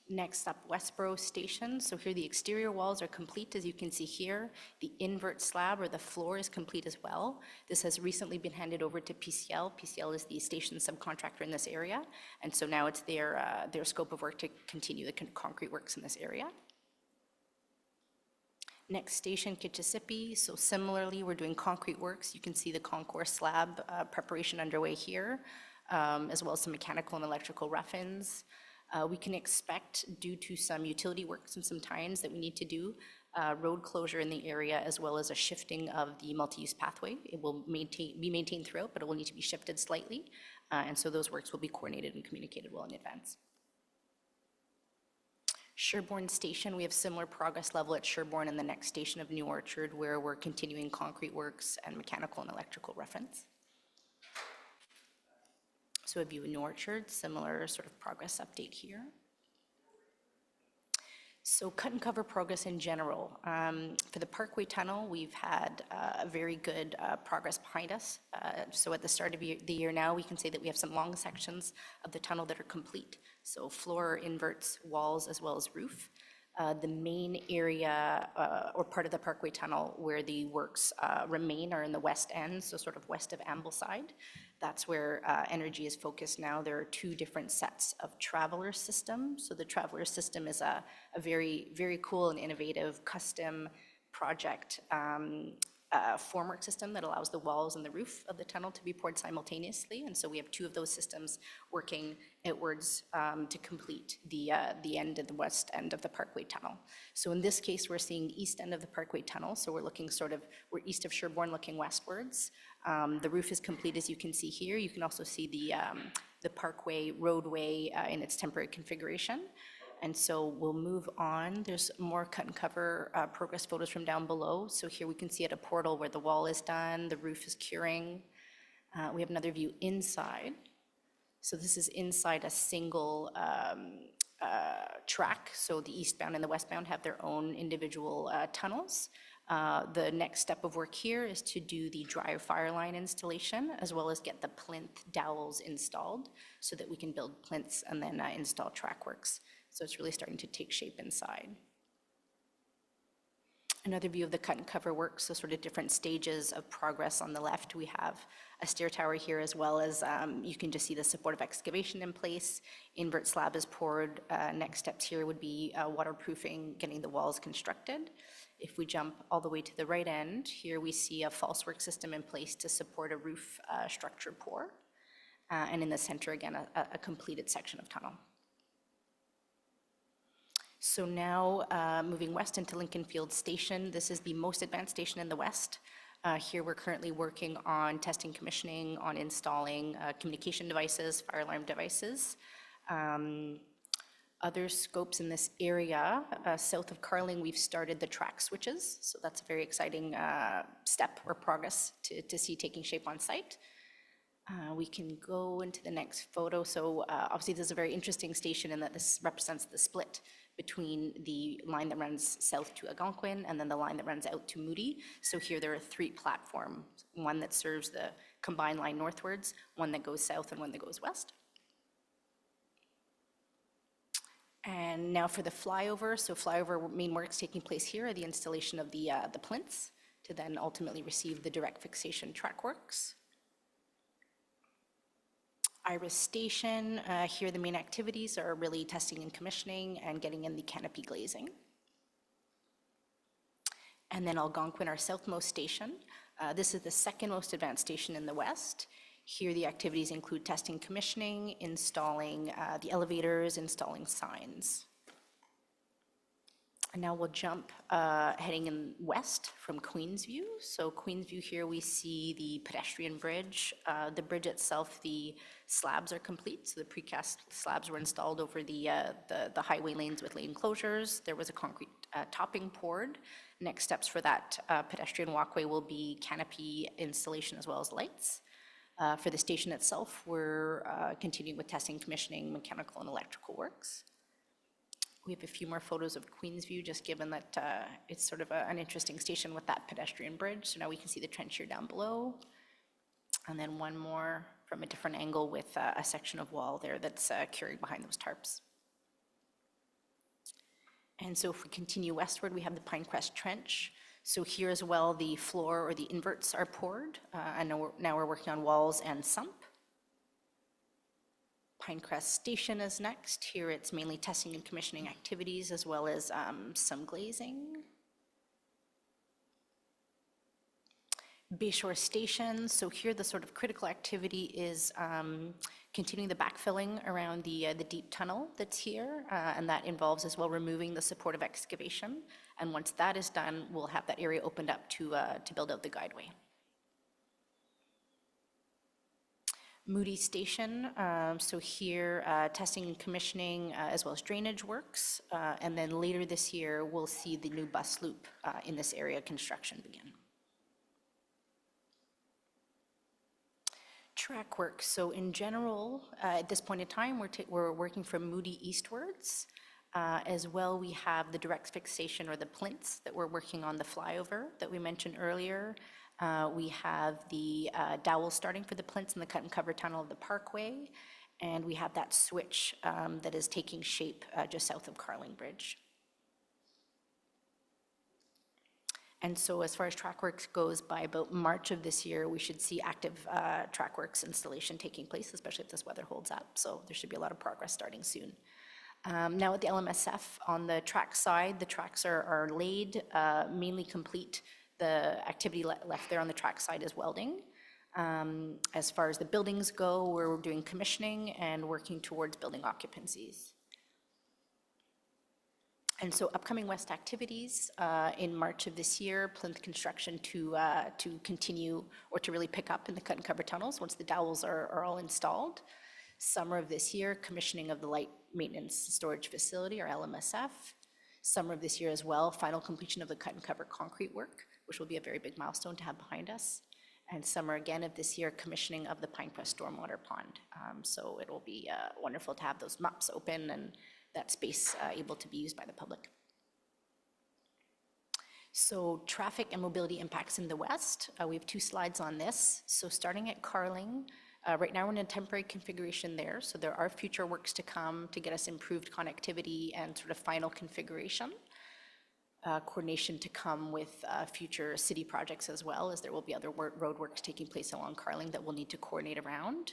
Next up, Westboro Station. So here the exterior walls are complete, as you can see here. The invert slab, or the floor, is complete as well. This has recently been handed over to PCL. PCL is the station subcontractor in this area, and so now it's their scope of work to continue the concrete works in this area. Next station, Kitchissippi. So similarly, we're doing concrete works. You can see the concourse slab preparation underway here, as well as some mechanical and electrical rough-ins. We can expect, due to some utility works and some tie-ins that we need to do, road closure in the area, as well as a shifting of the multi-use pathway. It will be maintained throughout, but it will need to be shifted slightly. And so those works will be coordinated and communicated well in advance. Sherbourne Station, we have similar progress level at Sherbourne and the next station of New Orchard, where we're continuing concrete works and mechanical and electrical rough-ins. So a view in New Orchard, similar sort of progress update here. So cut and cover progress in general. For the Parkway Tunnel, we've had a very good progress behind us. So at the start of the year now, we can say that we have some long sections of the tunnel that are complete. So floor, inverts, walls, as well as roof. The main area or part of the Parkway Tunnel where the works remain are in the west end, so sort of west of Ambleside. That's where energy is focused now. There are 2 different sets of traveler systems. So the traveler system is a very, very cool and innovative custom project formwork system that allows the walls and the roof of the tunnel to be poured simultaneously. And so we have 2 of those systems working outwards to complete the end of the west end of the Parkway Tunnel. So in this case, we're seeing east end of the Parkway Tunnel. So we're looking we're east of Sherbourne looking westwards. The roof is complete, as you can see here. You can also see the Parkway roadway in its temporary configuration. And so we'll move on. There's more cut and cover progress photos from down below. So here we can see at a portal where the wall is done, the roof is curing. We have another view inside. So this is inside a single track. So the eastbound and the westbound have their own individual tunnels. The next step of work here is to do the dry fire line installation, as well as get the plinth dowels installed so that we can build plinths and then install track works. So it's really starting to take shape inside. Another view of the cut and cover work, so sort of different stages of progress. On the left, we have a stair tower here, as well as you can just see the supportive excavation in place. Invert slab is poured. Next steps here would be waterproofing, getting the walls constructed. If we jump all the way to the right end, here we see a false work system in place to support a roof structure pour. And in the center, again, a completed section of tunnel. So now moving west into Lincoln Field Station. This is the most advanced station in the west. Here we're currently working on testing, commissioning, on installing communication devices, fire alarm devices. Other scopes in this area, south of Carling, we've started the track switches. So that's a very exciting step or progress to see taking shape on site. We can go into the next photo. So obviously this is a very interesting station in that this represents the split between the line that runs south to Algonquin and then the line that runs out to Moody. So here there are 3 platforms, one that serves the combined line northwards, one that goes south, and one that goes west. And now for the flyover. So flyover main works taking place here are the installation of the plinths to then ultimately receive the direct fixation track works. Iris Station, here the main activities are really testing and commissioning and getting in the canopy glazing. And then Algonquin, our southmost station. This is the second most advanced station in the west. Here the activities include testing, commissioning, installing the elevators, installing signs. And now we'll jump heading in west from Queensview. So Queensview, here we see the pedestrian bridge. The bridge itself, the slabs are complete. So the precast slabs were installed over the highway lanes with lane closures. There was a concrete topping poured. Next steps for that pedestrian walkway will be canopy installation as well as lights. For the station itself, we're continuing with testing, commissioning, mechanical and electrical works. We have a few more photos of Queensview, just given that it's sort of an interesting station with that pedestrian bridge. So now we can see the trench here down below. And then one more from a different angle with a section of wall there that's carried behind those tarps. And so if we continue westward, we have the Pinecrest Trench. So here as well, the floor or the inverts are poured. And now we're working on walls and sump. Pinecrest Station is next. Here it's mainly testing and commissioning activities as well as some glazing. Bayshore Station, so here the sort of critical activity is continuing the backfilling around the deep tunnel that's here, and that involves as well removing the supportive excavation. And once that is done, we'll have that area opened up to build out the guideway. Moody Station, so here testing and commissioning as well as drainage works, and then later this year we'll see the new bus loop in this area construction begin. Track work, so in general at this point in time we're working from Moody eastwards. As well, we have the direct fixation or the plinths that we're working on the flyover that we mentioned earlier. We have the dowel starting for the plinths in the cut and cover tunnel of the Parkway, and we have that switch that is taking shape just south of Carling Bridge. And so as far as track works goes, by about March of this year, we should see active track works installation taking place, especially if this weather holds up. So there should be a lot of progress starting soon. Now at the LMSF, on the track side, the tracks are laid, mainly complete. The activity left there on the track side is welding. As far as the buildings go, we're doing commissioning and working towards building occupancies. And so upcoming west activities in March of this year, plinth construction to continue or to really pick up in the cut and cover tunnels once the dowels are all installed. Summer of this year, commissioning of the light maintenance storage facility or LMSF. Summer of this year as well, final completion of the cut and cover concrete work, which will be a very big milestone to have behind us. And summer again of this year, commissioning of the Pinecrest Stormwater Pond. So it will be wonderful to have those MUPs open and that space able to be used by the public. So traffic and mobility impacts in the west. We have 2 slides on this. So starting at Carling, right now we're in a temporary configuration there. So there are future works to come to get us improved connectivity and sort of final configuration. Coordination to come with future city projects as well, as there will be other road works taking place along Carling that we'll need to coordinate around.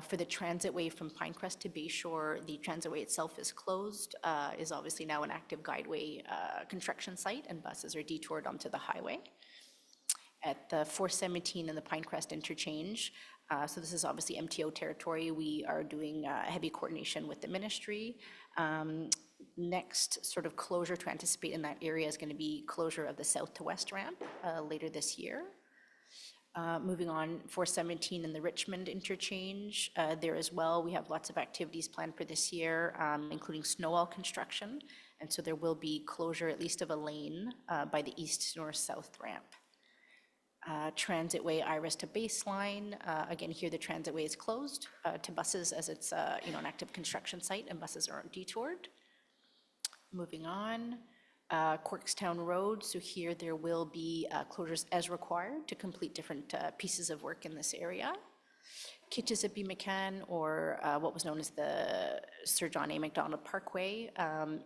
For the transitway from Pinecrest to Bayshore, the transitway itself is closed, is obviously now an active guideway construction site, and buses are detoured onto the highway. At the 417 and the Pinecrest interchange, so this is obviously MTO territory, we are doing heavy coordination with the ministry. Next sort of closure to anticipate in that area is going to be closure of the south to west ramp later this year. Moving on, 417 in the Richmond interchange, there as well, we have lots of activities planned for this year, including snow wall construction. And so there will be closure at least of a lane by the east north-south ramp. Transitway Iris to Baseline, again here the transitway is closed to buses as it's an active construction site and buses aren't detoured. Moving on. Corkstown Road, so here there will be closures as required to complete different pieces of work in this area. Kitchissippi McCann, or what was known as the Sir John A. Macdonald Parkway,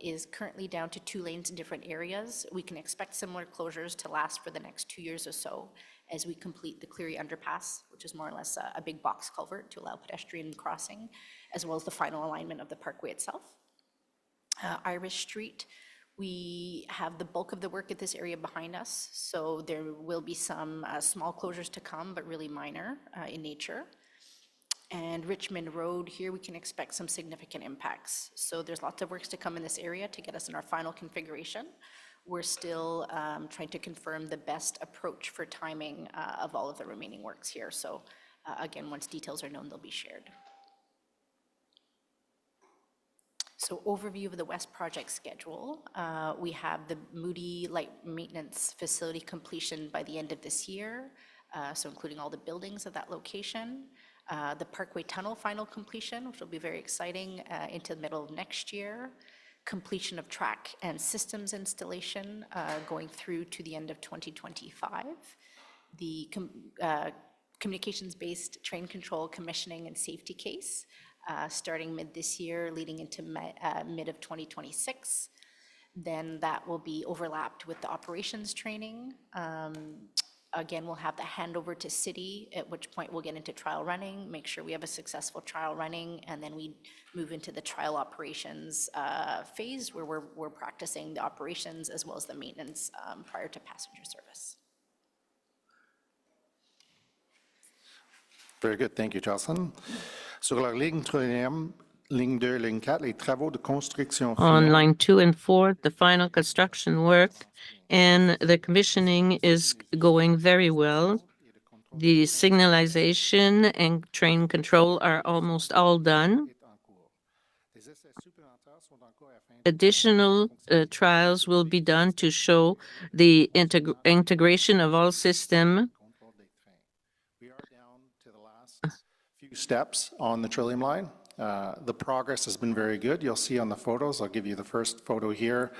is currently down to 2 lanes in different areas. We can expect similar closures to last for the next 2 years or so as we complete the Cleary Underpass, which is more or less a big box culvert to allow pedestrian crossing, as well as the final alignment of the parkway itself. Irish Street, we have the bulk of the work at this area behind us, so there will be some small closures to come, but really minor in nature. And Richmond Road, here we can expect some significant impacts. So there's lots of works to come in this area to get us in our final configuration. We're still trying to confirm the best approach for timing of all of the remaining works here. So again, once details are known, they'll be shared. So overview of the West project schedule. We have the Moody Light Maintenance Facility completion by the end of this year, so including all the buildings of that location. The Parkway Tunnel final completion, which will be very exciting, into the middle of next year. Completion of track and systems installation going through to the end of 2025. The communications-based train control commissioning and safety case starting mid this year, leading into mid of 2026. Then that will be overlapped with the operations training. Again, we'll have the handover to city, at which point we'll get into trial running, make sure we have a successful trial running, and then we move into the trial operations phase where we're practicing the operations as well as the maintenance prior to passenger service. Very good, thank you, Jocelyn. Sur la ligne 3e, ligne 2, ligne 4, les travaux de construction On finaux. line 2 and 4, the final construction work and the commissioning is going very well. The signalization and train control are almost all done. Additional trials will be done to show the integration of all systems. We are down to the last few steps on the Trillium line. The progress has been very good. You'll see on the photos, I'll give you the first photo here,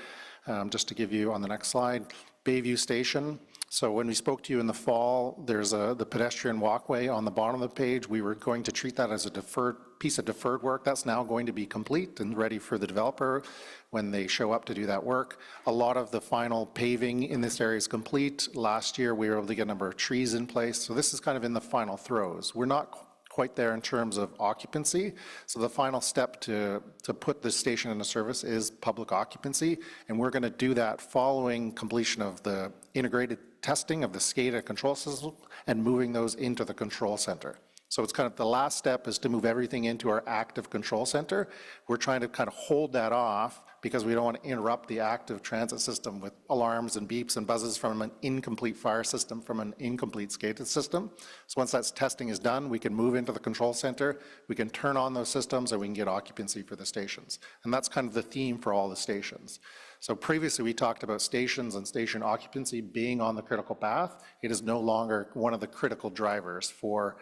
just to give you on the next slide, Bayview Station. So when we spoke to you in the fall, there's the pedestrian walkway on the bottom of the page. We were going to treat that as a piece of deferred work. That's now going to be complete and ready for the developer when they show up to do that work. A lot of the final paving in this area is complete. Last year, we were able to get a number of trees in place. So this is kind of in the final throes. We're not quite there in terms of occupancy. So the final step to put this station into service is public occupancy. And we're going to do that following completion of the integrated testing of the SCADA control system and moving those into the control center. So it's kind of the last step is to move everything into our active control center. We're trying to kind of hold that off because we don't want to interrupt the active transit system with alarms and beeps and buzzes from an incomplete fire system, from an incomplete SCADA system. So once that testing is done, we can move into the control center, we can turn on those systems, and we can get occupancy for the stations. And that's kind of the theme for all the stations. So previously we talked about stations and station occupancy being on the critical path. It is no longer one of the critical drivers for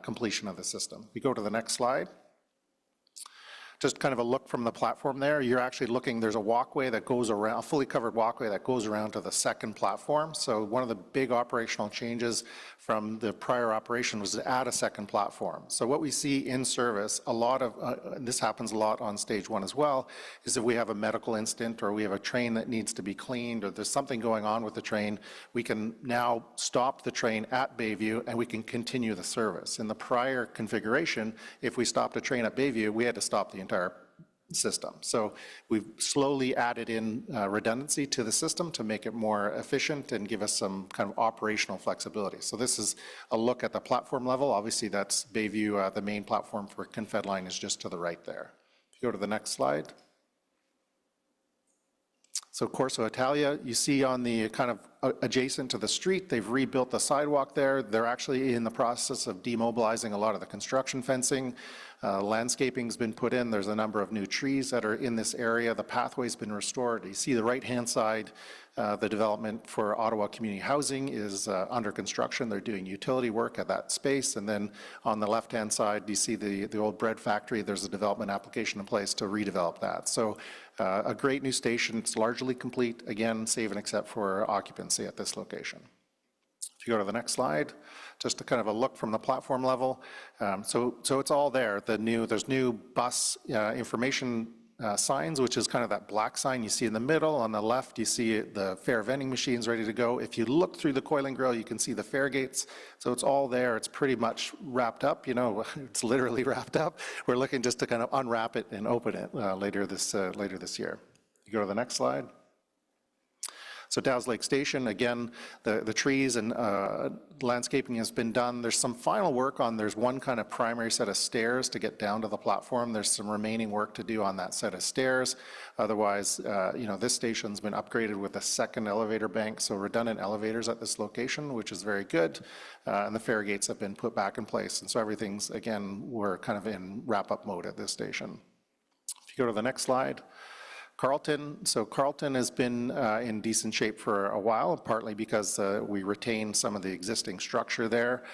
completion of the system. We go to the next slide. Just kind of a look from the platform there. You're actually looking, there's a walkway that goes around, a fully covered walkway that goes around to the second platform. So one of the big operational changes from the prior operation was to add a second platform. So what we see in service, a lot of, this happens a lot on stage 1 as well, is if we have a medical incident or we have a train that needs to be cleaned or there's something going on with the train, we can now stop the train at Bayview and we can continue the service. In the prior configuration, if we stopped a train at Bayview, we had to stop the entire system. So we've slowly added in redundancy to the system to make it more efficient and give us some kind of operational flexibility. So this is a look at the platform level. Obviously that's Bayview, the main platform for Confed Line is just to the right there. If you go to the next slide. So Corso Italia, you see on the kind of adjacent to the street, they've rebuilt the sidewalk there. They're actually in the process of demobilizing a lot of the construction fencing. Landscaping's been put in. There's a number of new trees that are in this area. The pathway's been restored. You see the right-hand side, the development for Ottawa Community Housing is under construction. They're doing utility work at that space. And then on the left-hand side, you see the old bread factory. There's a development application in place to redevelop that. So a great new station. It's largely complete, again, save and except for occupancy at this location. If you go to the next slide, just a kind of a look from the platform level. So it's all there. There's new bus information signs, which is kind of that black sign you see in the middle. On the left, you see the fare vending machines ready to go. If you look through the coiling grill, you can see the fare gates. So it's all there. It's pretty much wrapped up. You know, it's literally wrapped up. We're looking just to kind of unwrap it and open it later this year. You go to the next slide. So Dow's Lake Station, again, the trees and landscaping has been done. There's some final work on, there's one kind of primary set of stairs to get down to the platform. There's some remaining work to do on that set of stairs. Otherwise, you know, this station's been upgraded with a second elevator bank, so redundant elevators at this location, which is very good. And the fare gates have been put back in place. And so everything's, again, we're kind of in wrap-up mode at this station. If you go to the next slide. Carlton, so Carlton has been in decent shape for a while, partly because we retained some of the existing structure there.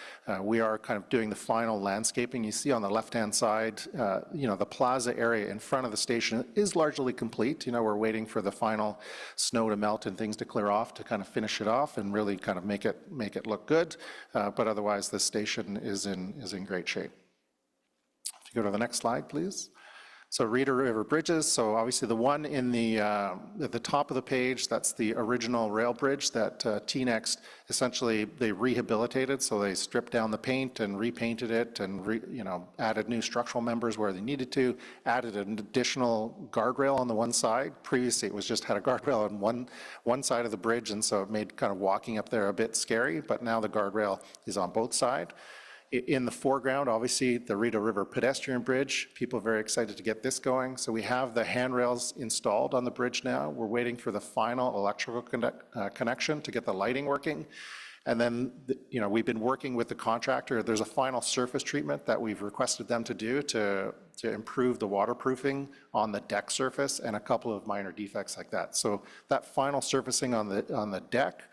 We are kind of doing the final landscaping. You see on the left-hand side, you know, the plaza area in front of the station is largely complete. You know, we're waiting for the final snow to melt and things to clear off to kind of finish it off and really kind of make it look good. But otherwise, this station is in great shape. If you go to the next slide, please. So Rideau River Bridges, so obviously the one in the at the top of the page, that's the original rail bridge that T-Next essentially they rehabilitated. So they stripped down the paint and repainted it and you know, added new structural members where they needed to, added an additional guardrail on the one side. Previously it was just had a guardrail on one side of the bridge, and so it made kind of walking up there a bit scary, but now the guardrail is on both sides. In the foreground, obviously, the Rideau River pedestrian bridge. People are very excited to get this going. So we have the handrails installed on the bridge now. We're waiting for the final electrical connection to get the lighting working. And then, you know, we've been working with the contractor. There's a final surface treatment that we've requested them to do to improve the waterproofing on the deck surface and a couple of minor defects like that. So that final surfacing on the deck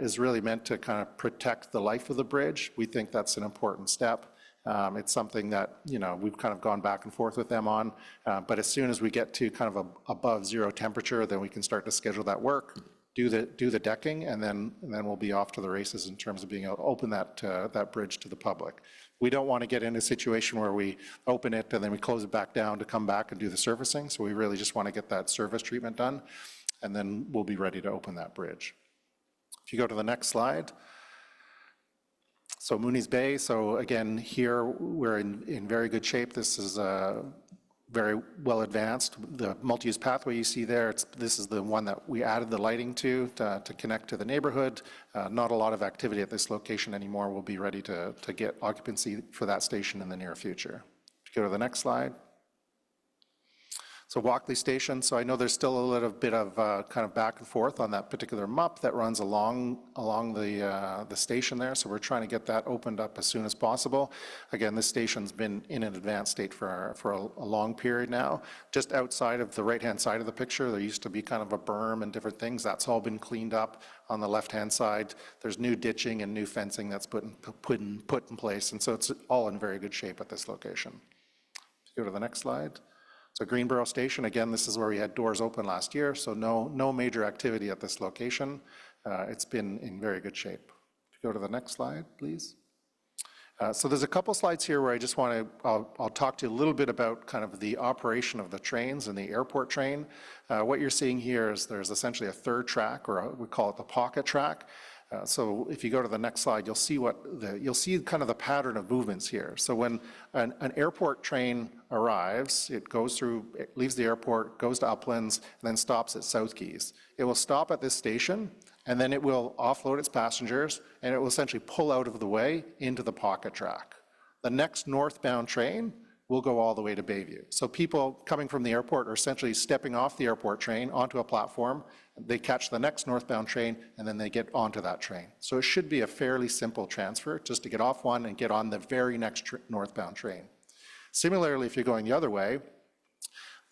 is really meant to kind of protect the life of the bridge. We think that's an important step. It's something that, you know, we've kind of gone back and forth with them on, but as soon as we get to kind of above zero temperature, then we can start to schedule that work, do the decking, and then we'll be off to the races in terms of being able to open that bridge to the public. We don't want to get in a situation where we open it and then we close it back down to come back and do the surfacing, so we really just want to get that surface treatment done, and then we'll be ready to open that bridge. If you go to the next slide. So Mooney's Bay, so again, here we're in very good shape. This is very well advanced. The multi-use pathway you see there, this is the one that we added the lighting to connect to the neighborhood. Not a lot of activity at this location anymore. We'll be ready to get occupancy for that station in the near future. If you go to the next slide. So Walkley Station, so I know there's still a little bit of kind of back and forth on that particular MUP that runs along the station there, so we're trying to get that opened up as soon as possible. Again, this station's been in an advanced state for a long period now. Just outside of the right-hand side of the picture, there used to be kind of a berm and different things. That's all been cleaned up. On the left-hand side, there's new ditching and new fencing that's put in place, and so it's all in very good shape at this location. Go to the next slide. So Greenboro Station, again, this is where we had doors open last year, so no major activity at this location. It's been in very good shape. If you go to the next slide, please. So there's a couple slides here where I just want to, I'll talk to you a little bit about kind of the operation of the trains and the airport train. What you're seeing here is there's essentially a third track, or we call it the pocket track. So if you go to the next slide, you'll see you'll see kind of the pattern of movements here. So when an airport train arrives, it leaves the airport, goes to Uplands, and then stops at South Keys. It will stop at this station, and then it will offload its passengers, and it will essentially pull out of the way into the pocket track. The next northbound train will go all the way to Bayview. So people coming from the airport are essentially stepping off the airport train onto a platform. They catch the next northbound train, and then they get onto that train. So it should be a fairly simple transfer just to get off one and get on the very next northbound train. Similarly, if you're going the other way,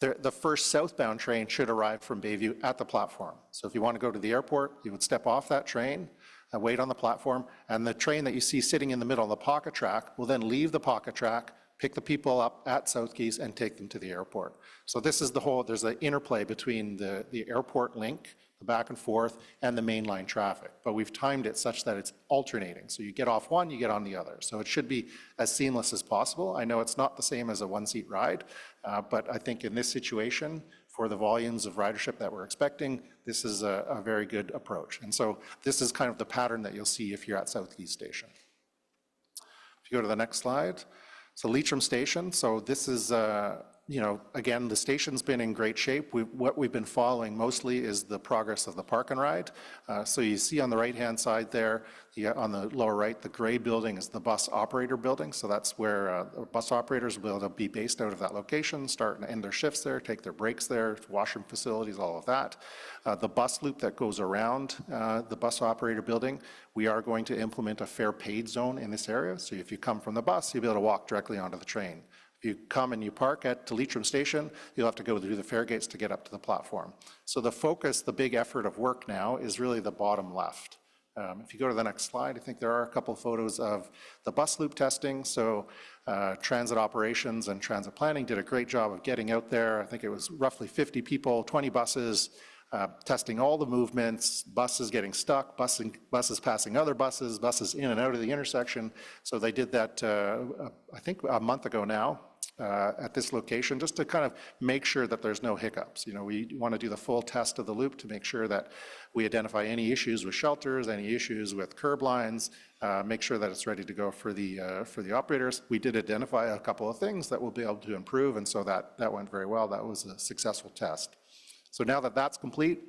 the first southbound train should arrive from Bayview at the platform. So if you want to go to the airport, you would step off that train, wait on the platform, and the train that you see sitting in the middle of the pocket track will then leave the pocket track, pick the people up at South Keys and take them to the airport. So this is the whole, there's an interplay between the airport link, the back and forth, and the mainline traffic. But we've timed it such that it's alternating. So you get off one, you get on the other. So it should be as seamless as possible. I know it's not the same as a one-seat ride, but I think in this situation, for the volumes of ridership that we're expecting, this is a very good approach. And so this is kind of the pattern that you'll see if you're at South Keys Station. If you go to the next slide. So Leitrim Station, so this is, again, the station's been in great shape. What we've been following mostly is the progress of the park and ride. So you see on the right-hand side there, on the lower right, the gray building is the bus operator building. So that's where bus operators will be able to be based out of that location, start and end their shifts there, take their breaks there, washroom facilities, all of that. The bus loop that goes around the bus operator building, we are going to implement a fare paid zone in this area. So if you come from the bus, you'll be able to walk directly onto the train. If you come and you park at Leitrim Station, you'll have to go through the fare gates to get up to the platform. So the focus, the big effort of work now is really the bottom left. If you go to the next slide, I think there are a couple photos of the bus loop testing. So transit operations and transit planning did a great job of getting out there. I think it was roughly 50 people, 20 buses, testing all the movements, buses getting stuck, buses passing other buses, buses in and out of the intersection. So they did that, I think, a month ago now at this location, just to kind of make sure that there's no hiccups. We want to do the full test of the loop to make sure that we identify any issues with shelters, any issues with curb lines, make sure that it's ready to go for the operators. We did identify a couple of things that we'll be able to improve, and so that went very well. That was a successful test. So now that that's complete,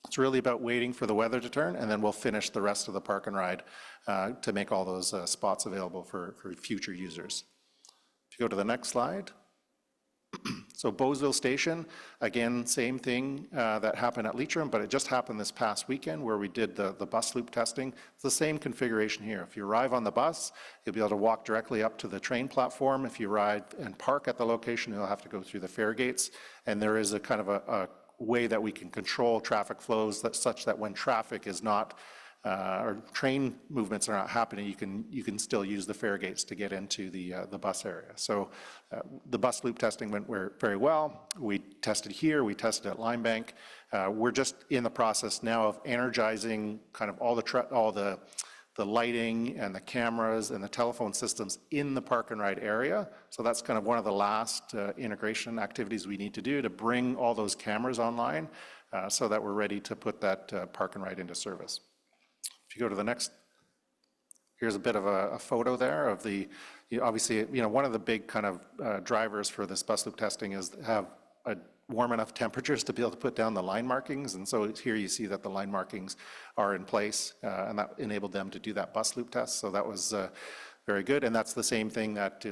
it's really about waiting for the weather to turn, and then we'll finish the rest of the park and ride to make all those spots available for future users. If you go to the next slide. So Bowesville Station, again, same thing that happened at Leitrim, but it just happened this past weekend where we did the bus loop testing. It's the same configuration here. If you arrive on the bus, you'll be able to walk directly up to the train platform. If you arrive and park at the location, you'll have to go through the fare gates. And there is a kind of a way that we can control traffic flows such that when traffic is not, or train movements are not happening, you can still use the fare gates to get into the bus area. So the bus loop testing went very well. We tested here, we tested at Limebank. We're just in the process now of energizing kind of all the lighting and the cameras and the telephone systems in the park and ride area. So that's kind of one of the last integration activities we need to do to bring all those cameras online so that we're ready to put that park and ride into service. If you go to the next, here's a bit of a photo there of obviously, one of the big kind of drivers for this bus loop testing is to have warm enough temperatures to be able to put down the line markings. And so here you see that the line markings are in place, and that enabled them to do that bus loop test. So that was very good. And that's the same thing that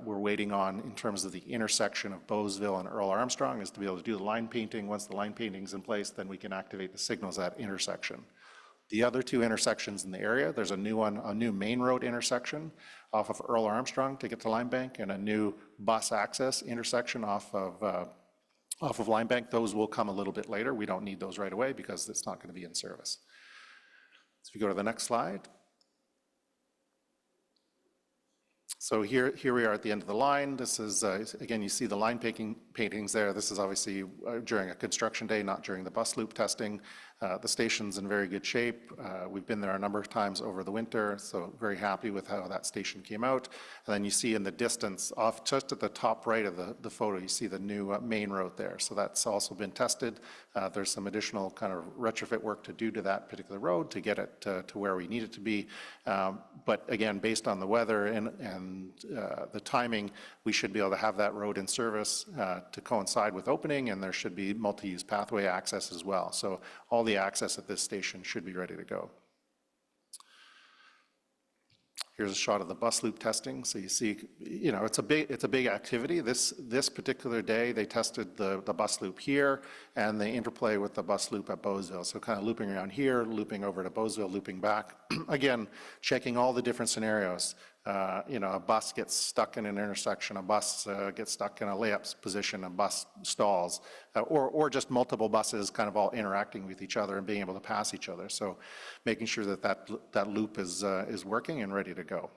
we're waiting on in terms of the intersection of Bowesville and Earl Armstrong, is to be able to do the line painting. Once the line painting's in place, then we can activate the signals at that intersection. The other two intersections in the area, there's a new main road intersection off of Earl Armstrong to get to Limebank, and a new bus access intersection off of Limebank. Those will come a little bit later. We don't need those right away because it's not going to be in service. So if you go to the next slide. So here we are at the end of the line. This is, again, you see the line paintings there. This is obviously during a construction day, not during the bus loop testing. The station's in very good shape. We've been there a number of times over the winter, so very happy with how that station came out. And then you see in the distance, off just at the top right of the photo, you see the new main road there. So that's also been tested. There's some additional kind of retrofit work to do to that particular road to get it to where we need it to be. But again, based on the weather and the timing, we should be able to have that road in service to coincide with opening, and there should be multi-use pathway access as well. So all the access at this station should be ready to go. Here's a shot of the bus loop testing. So you see, it's a big activity. This particular day, they tested the bus loop here, and they interplay with the bus loop at Bowesville. So kind of looping around here, looping over to Bowesville, looping back. Again, checking all the different scenarios. A bus gets stuck in an intersection, a bus gets stuck in a layup position, a bus stalls, or just multiple buses kind of all interacting with each other and being able to pass each other. So making sure that loop is working and ready to go.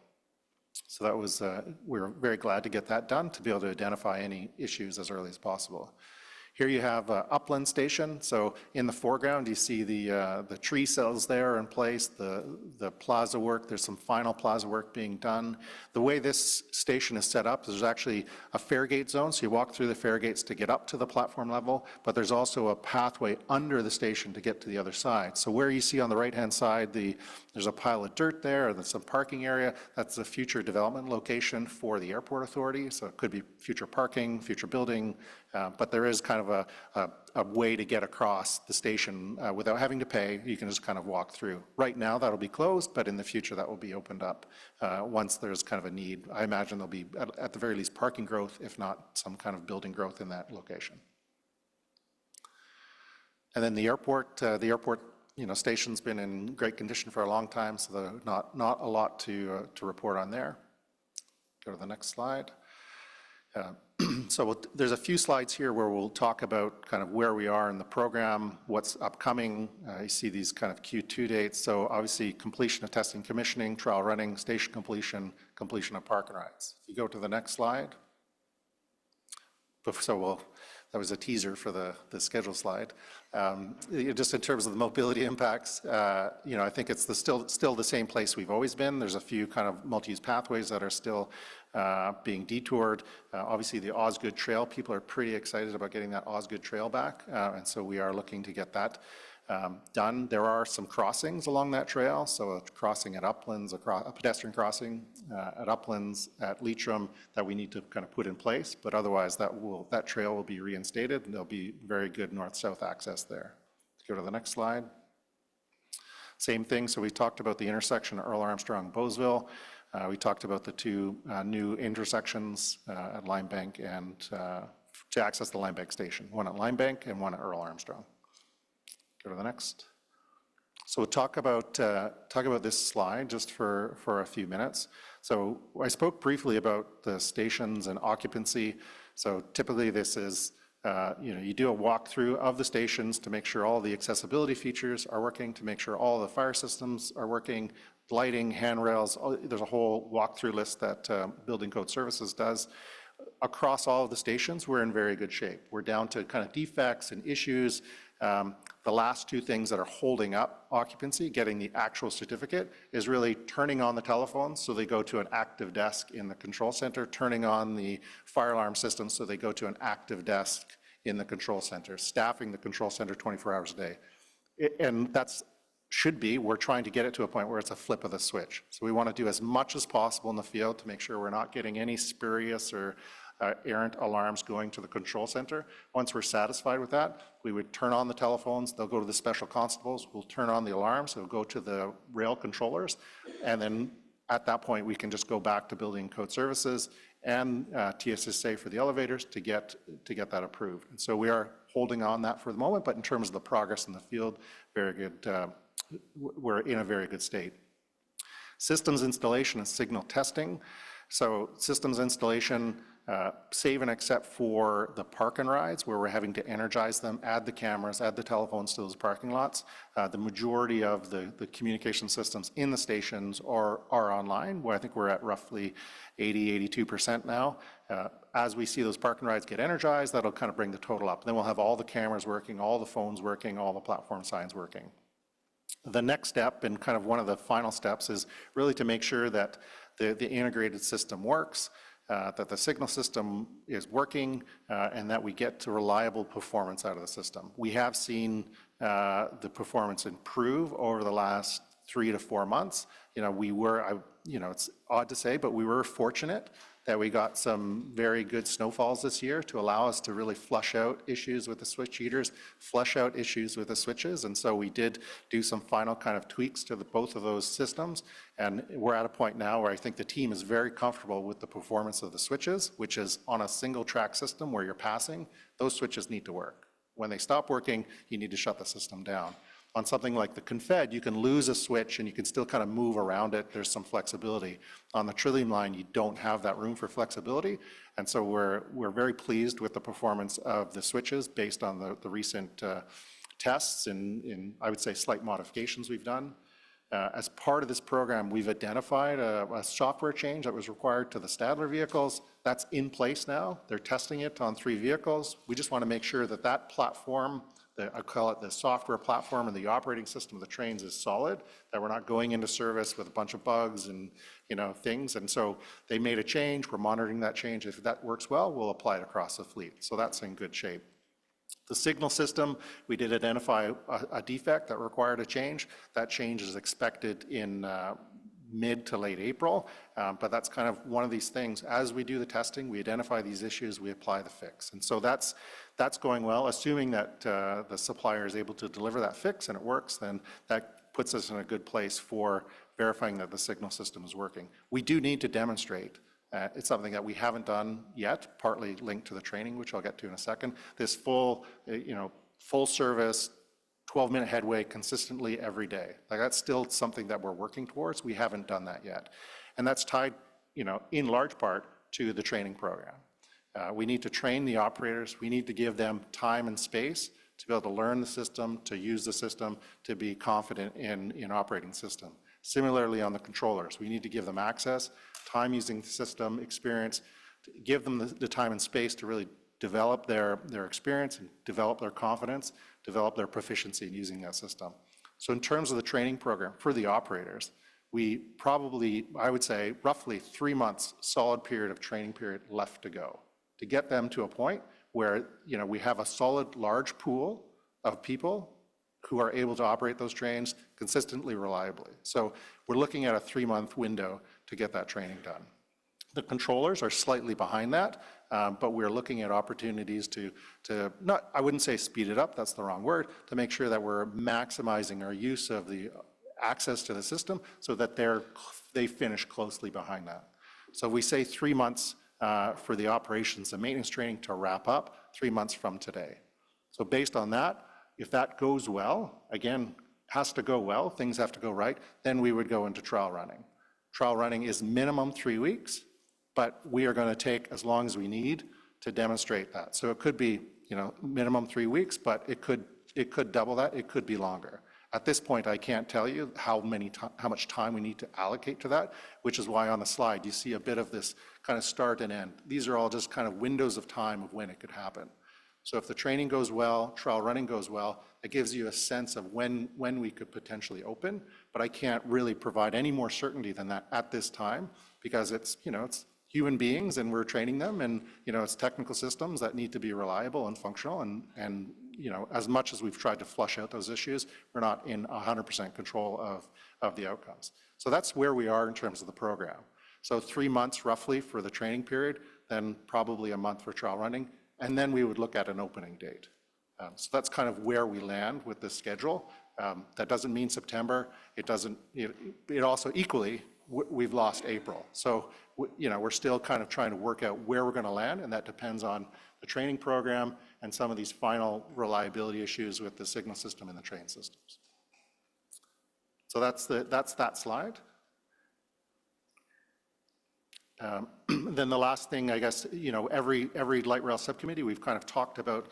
So that was, we were very glad to get that done, to be able to identify any issues as early as possible. Here you have Upland Station. So in the foreground, you see the tree cells there in place, the plaza work. There's some final plaza work being done. The way this station is set up, there's actually a faregate zone. So you walk through the faregates to get up to the platform level, but there's also a pathway under the station to get to the other side. So where you see on the right-hand side, there's a pile of dirt there, there's some parking area. That's a future development location for the airport authority. So it could be future parking, future building, but there is kind of a way to get across the station without having to pay. You can just kind of walk through. Right now, that'll be closed, but in the future, that will be opened up once there's kind of a need. I imagine there'll be, at the very least, parking growth, if not some kind of building growth in that location. And then the airport, station's been in great condition for a long time, so there's not a lot to report on there. Go to the next slide. So there's a few slides here where we'll talk about kind of where we are in the program, what's upcoming. You see these kind of Q2 dates. So obviously completion of testing, commissioning, trial running, station completion, completion of park and rides. If you go to the next slide. So that was a teaser for the schedule slide. Just in terms of the mobility impacts, I think it's still the same place we've always been. There's a few kind of multi-use pathways that are still being detoured. Obviously, the Osgood Trail, people are pretty excited about getting that Osgood Trail back, and so we are looking to get that done. There are some crossings along that trail, so a crossing at Uplands, a pedestrian crossing at Uplands, at Leitrim, that we need to kind of put in place, but otherwise that trail will be reinstated, and there'll be very good north-south access there. Let's go to the next slide. Same thing, so we talked about the intersection at Earl Armstrong, Bowesville. We talked about the two new intersections at Limebank and to access the Limebank station, one at Limebank and one at Earl Armstrong. Go to the next. So we'll talk about this slide just for a few minutes. So I spoke briefly about the stations and occupancy. So typically this is, you do a walkthrough of the stations to make sure all the accessibility features are working, to make sure all the fire systems are working, lighting, handrails, there's a whole walkthrough list that Building Code Services does. Across all of the stations, we're in very good shape. We're down to kind of defects and issues. The last two things that are holding up occupancy, getting the actual certificate, is really turning on the telephones so they go to an active desk in the control center, turning on the fire alarm system so they go to an active desk in the control center, staffing the control center 24 hours a day. And we're trying to get it to a point where it's a flip of the switch. So we want to do as much as possible in the field to make sure we're not getting any spurious or errant alarms going to the control center. Once we're satisfied with that, we would turn on the telephones, they'll go to the special constables, we'll turn on the alarms, it'll go to the rail controllers, and then at that point we can just go back to Building Code Services and TSSA for the elevators to get that approved. And so we are holding on that for the moment, but in terms of the progress in the field, very good, we're in a very good state. Systems installation and signal testing. So systems installation, save and except for the park and rides where we're having to energize them, add the cameras, add the telephones to those parking lots. The majority of the communication systems in the stations are online, where I think we're at roughly 82% now. As we see those park and rides get energized, that'll kind of bring the total up. Then we'll have all the cameras working, all the phones working, all the platform signs working. The next step, and kind of one of the final steps, is really to make sure that the integrated system works, that the signal system is working, and that we get to reliable performance out of the system. We have seen the performance improve over the last 3 to 4 months. It's odd to say, but we were fortunate that we got some very good snowfalls this year to allow us to really flush out issues with the switch heaters, flush out issues with the switches. And so we did do some final kind of tweaks to both of those systems. And we're at a point now where I think the team is very comfortable with the performance of the switches, which is on a single track system where you're passing. Those switches need to work. When they stop working, you need to shut the system down. On something like the Confed, you can lose a switch and you can still kind of move around it. There's some flexibility. On the Trillium line, you don't have that room for flexibility. And so we're very pleased with the performance of the switches based on the recent tests and I would say slight modifications we've done. As part of this program, we've identified a software change that was required to the Stadler vehicles. That's in place now. They're testing it on 3 vehicles. We just want to make sure that that platform, I call it the software platform and the operating system of the trains is solid, that we're not going into service with a bunch of bugs and things. And so they made a change. We're monitoring that change. If that works well, we'll apply it across the fleet. So that's in good shape. The signal system, we did identify a defect that required a change. That change is expected in mid to late April, but that's kind of one of these things. As we do the testing, we identify these issues, we apply the fix. And so that's going well. Assuming that the supplier is able to deliver that fix and it works, then that puts us in a good place for verifying that the signal system is working. We do need to demonstrate. It's something that we haven't done yet, partly linked to the training, which I'll get to in a second. This full service, 12-minute headway consistently every day. Like that's still something that we're working towards. We haven't done that yet. And that's tied, in large part to the training program. We need to train the operators. We need to give them time and space to be able to learn the system, to use the system, to be confident in operating the system. Similarly on the controllers, we need to give them access, time using the system, experience, give them the time and space to really develop their experience and develop their confidence, develop their proficiency in using that system. So in terms of the training program for the operators, we probably, I would say, roughly 3 months solid period of training period left to go to get them to a point where we have a solid large pool of people who are able to operate those trains consistently, reliably. So we're looking at a 3-month window to get that training done. The controllers are slightly behind that, but we're looking at opportunities to not, I wouldn't say speed it up, that's the wrong word, to make sure that we're maximizing our use of the access to the system so that they finish closely behind that. So we say 3 months for the operations and maintenance training to wrap up 3 months from today. So based on that, if that goes well, again, has to go well, things have to go right, then we would go into trial running. Trial running is minimum 3 weeks, but we are going to take as long as we need to demonstrate that. So it could be, minimum 3 weeks, but it could double that, it could be longer. At this point, I can't tell you how much time we need to allocate to that, which is why on the slide you see a bit of this kind of start and end. These are all just kind of windows of time of when it could happen. So if the training goes well, trial running goes well, it gives you a sense of when we could potentially open, but I can't really provide any more certainty than that at this time because it's human beings and we're training them and, it's technical systems that need to be reliable and functional and as much as we've tried to flush out those issues, we're not in 100% control of the outcomes. So that's where we are in terms of the program. So 3 months roughly for the training period, then probably a month for trial running, and then we would look at an opening date. So that's kind of where we land with this schedule. That doesn't mean September. It doesn't. It also equally we've lost April. So we're still kind of trying to work out where we're going to land, and that depends on the training program and some of these final reliability issues with the signal system and the train systems. So that's that slide. Then the last thing, I guess, every light rail subcommittee, we've kind of talked about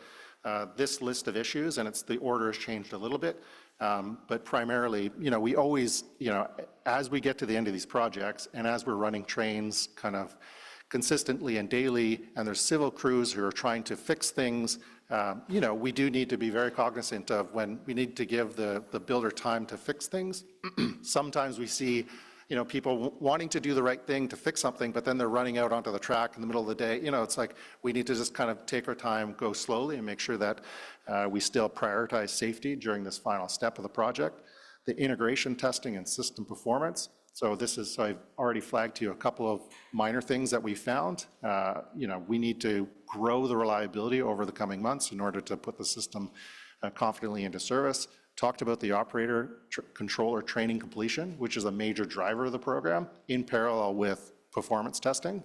this list of issues, and the order has changed a little bit. But primarily, we always, as we get to the end of these projects, and as we're running trains kind of consistently and daily, and there's civil crews who are trying to fix things, we do need to be very cognizant of when we need to give the builder time to fix things. Sometimes we see people wanting to do the right thing to fix something, but then they're running out onto the track in the middle of the day. It's like we need to just kind of take our time, go slowly, and make sure that we still prioritize safety during this final step of the project. The integration testing and system performance. So I've already flagged to you a couple of minor things that we found. We need to grow the reliability over the coming months in order to put the system confidently into service. Talked about the operator controller training completion, which is a major driver of the program, in parallel with performance testing.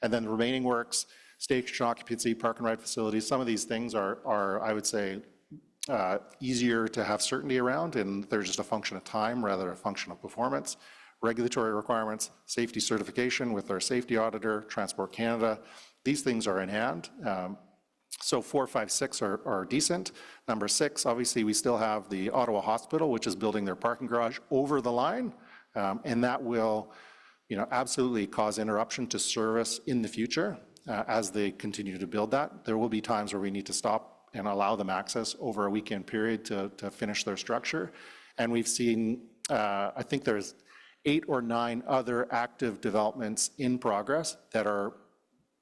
And then the remaining works, station occupancy, park and ride facilities, some of these things are I would say, easier to have certainty around, and they're just a function of time rather than a function of performance. Regulatory requirements, safety certification with our safety auditor, Transport Canada, these things are in hand. So 4, 5, 6 are decent. Number 6, obviously, we still have the Ottawa Hospital, which is building their parking garage over the line, and that will, absolutely cause interruption to service in the future as they continue to build that. There will be times where we need to stop and allow them access over a weekend period to finish their structure. And we've seen, I think there's 8 or 9 other active developments in progress that are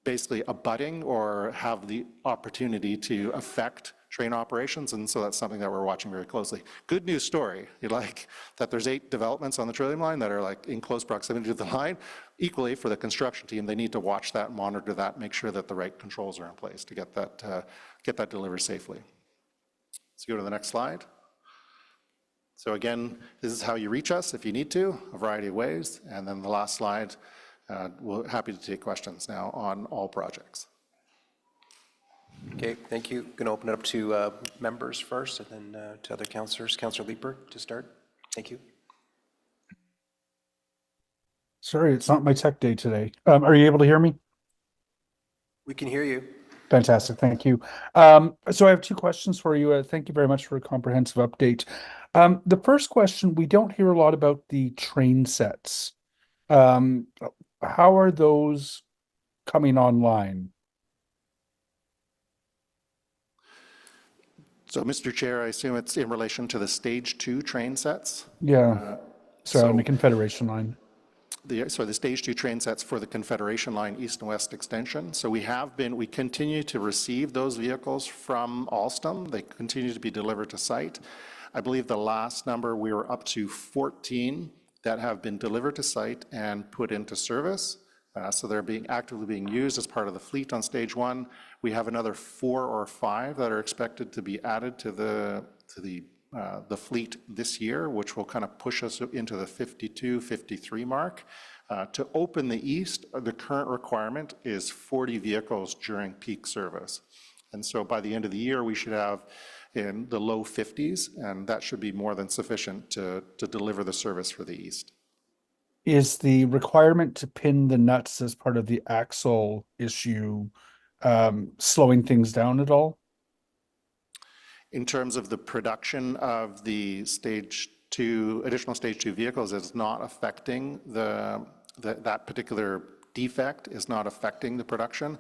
basically abutting or have the opportunity to affect train operations, and so that's something that we're watching very closely. Good news story, that there's 8 developments on the Trillium line that are in close proximity to the line. Equally, for the construction team, they need to watch that, monitor that, make sure that the right controls are in place to get that delivered safely. Let's go to the next slide. So again, this is how you reach us if you need to, a variety of ways. And then the last slide, we're happy to take questions now on all projects. Okay, thank you. Going to open it up to members first and then to other councillors. Councillor Leeper to start. Thank you. Sorry, it's not my tech day today. Are you able to hear me? We can hear you. Fantastic, thank you. So I have 2 questions for you. Thank you very much for a comprehensive update. The first question, we don't hear a lot about the train sets. How are those coming online? So, Mr. Chair, I assume it's in relation to the Stage 2 train sets? Yeah, so on the Confederation line. The Stage 2 train sets for the Confederation line east and west extension. So we continue to receive those vehicles from Alstom. They continue to be delivered to site. I believe the last number, we were up to 14 that have been delivered to site and put into service. So they're actively being used as part of the fleet on Stage 1. We have another 4 or 5 that are expected to be added to the fleet this year, which will kind of push us into the 52, 53 mark. To open the east, the current requirement is 40 vehicles during peak service. And so by the end of the year, we should have in the low 50s, and that should be more than sufficient to deliver the service for the east. Is the requirement to pin the nuts as part of the axle issue slowing things down at all? In terms of the production of the additional Stage 2 vehicles, it's not affecting that particular defect is not affecting the production.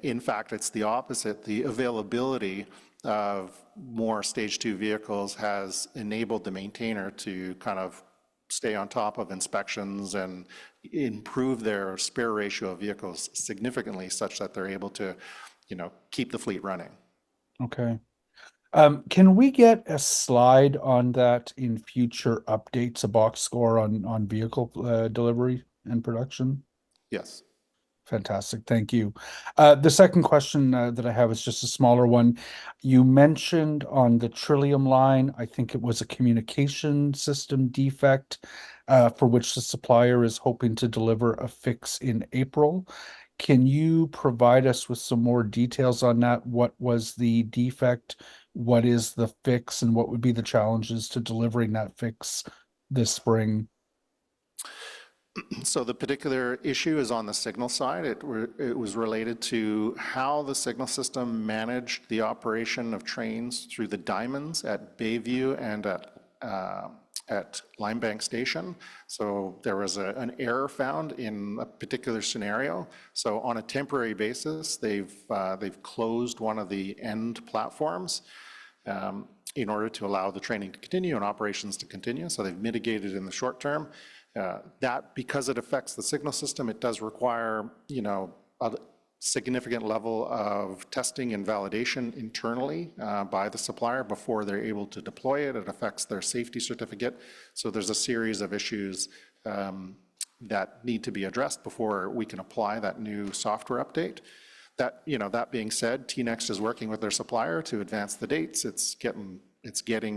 In fact, it's the opposite. The availability of more Stage 2 vehicles has enabled the maintainer to kind of stay on top of inspections and improve their spare ratio of vehicles significantly such that they're able to, keep the fleet running. Okay. Can we get a slide on that in future updates, a box score on vehicle delivery and production? Yes. Fantastic, thank you. The second question that I have is just a smaller one. You mentioned on the Trillium line, I think it was a communication system defect for which the supplier is hoping to deliver a fix in April. Can you provide us with some more details on that? What was the defect? What is the fix? And what would be the challenges to delivering that fix this spring? So the particular issue is on the signal side. It was related to how the signal system managed the operation of trains through the diamonds at Bayview and at Limebank Station. So there was an error found in a particular scenario. So on a temporary basis, they've closed one of the end platforms in order to allow the training to continue and operations to continue. So they've mitigated in the short term. That, because it affects the signal system, it does require, a significant level of testing and validation internally by the supplier before they're able to deploy it. It affects their safety certificate. So there's a series of issues that need to be addressed before we can apply that new software update. That being said, TNext is working with their supplier to advance the dates.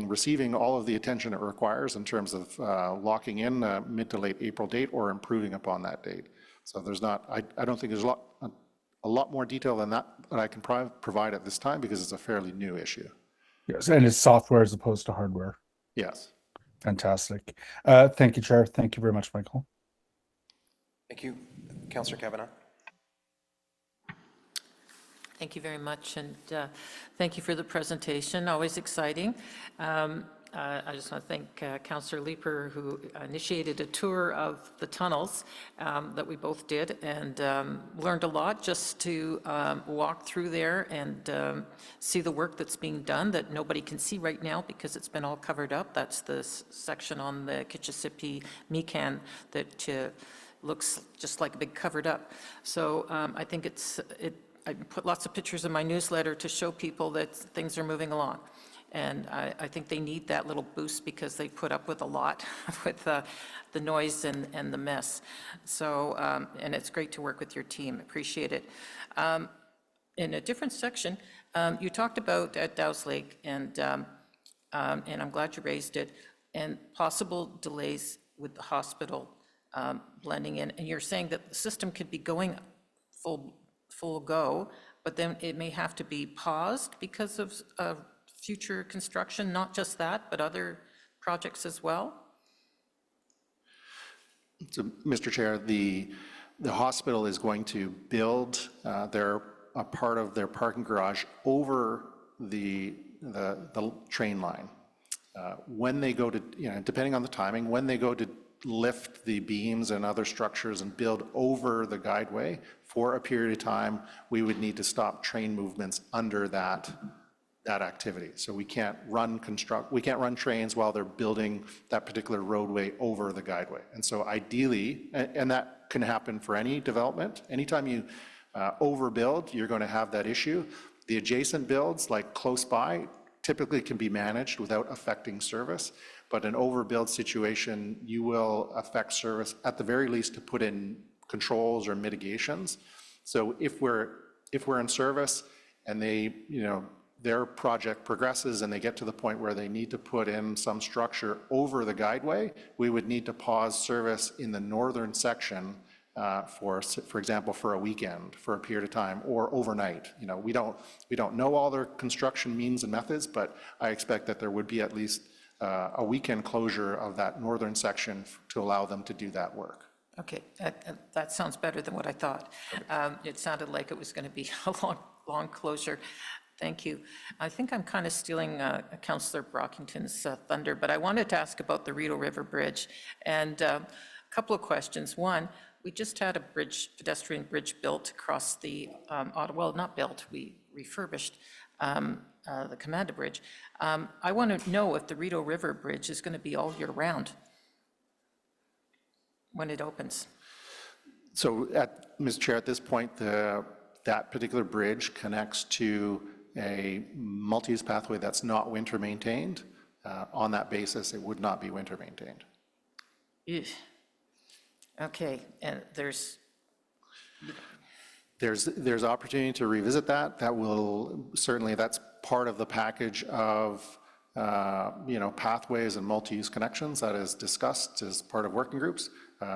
Receiving all of the attention it requires in terms of locking in a mid to late April date or improving upon that date. So I don't think there's a lot more detail than that I can provide at this time because it's a fairly new issue. Yes, and it's software as opposed to hardware. Yes. Fantastic. Thank you, Chair. Thank you very much, Michael. Thank you. Councillor Kavanagh. Thank you very much, and thank you for the presentation, always exciting. I just want to thank Councillor Leeper, who initiated a tour of the tunnels that we both did, and learned a lot just to walk through there and see the work that's being done that nobody can see right now because it's been all covered up. That's the section on the Kitchissippi Mikan that looks just like a big covered up. So I think I put lots of pictures in my newsletter to show people that things are moving along. And I think they need that little boost because they put up with a lot with the noise and the mess. So, and it's great to work with your team. Appreciate it. In a different section, you talked about at Dow's Lake, and I'm glad you raised it, and possible delays with the hospital blending in. And you're saying that the system could be going full go, but then it may have to be paused because of future construction, not just that, but other projects as well? So, Mr. Chair, the hospital is going to build a part of their parking garage over the train line. When they go to, depending on the timing, when they go to lift the beams and other structures and build over the guideway for a period of time, we would need to stop train movements under that activity. So we can't run trains while they're building that particular roadway over the guideway. And so ideally, and that can happen for any development, anytime you overbuild, you're going to have that issue. The adjacent builds, like close by, typically can be managed without affecting service, but an overbuild situation, you will affect service at the very least to put in controls or mitigations. So if we're in service and their project progresses and they get to the point where they need to put in some structure over the guideway, we would need to pause service in the northern section for example, for a weekend, for a period of time, or overnight. We don't know all their construction means and methods, but I expect that there would be at least a weekend closure of that northern section to allow them to do that work. Okay, that sounds better than what I thought. It sounded like it was going to be a long closure. Thank you. I think I'm kind of stealing Councillor Brockington's thunder, but I wanted to ask about the Rideau River Bridge, and a couple of questions. One, we just had a pedestrian bridge built across the well, not built, we refurbished the Commanda Bridge. I want to know if the Rideau River Bridge is going to be all year round when it opens. So, Mr. Chair, at this point, that particular bridge connects to a multi-use pathway that's not winter maintained. On that basis, it would not be winter maintained. Eugh. Okay, and there's opportunity to revisit that. That's part of the package of pathways and multi-use connections that is discussed as part of working groups.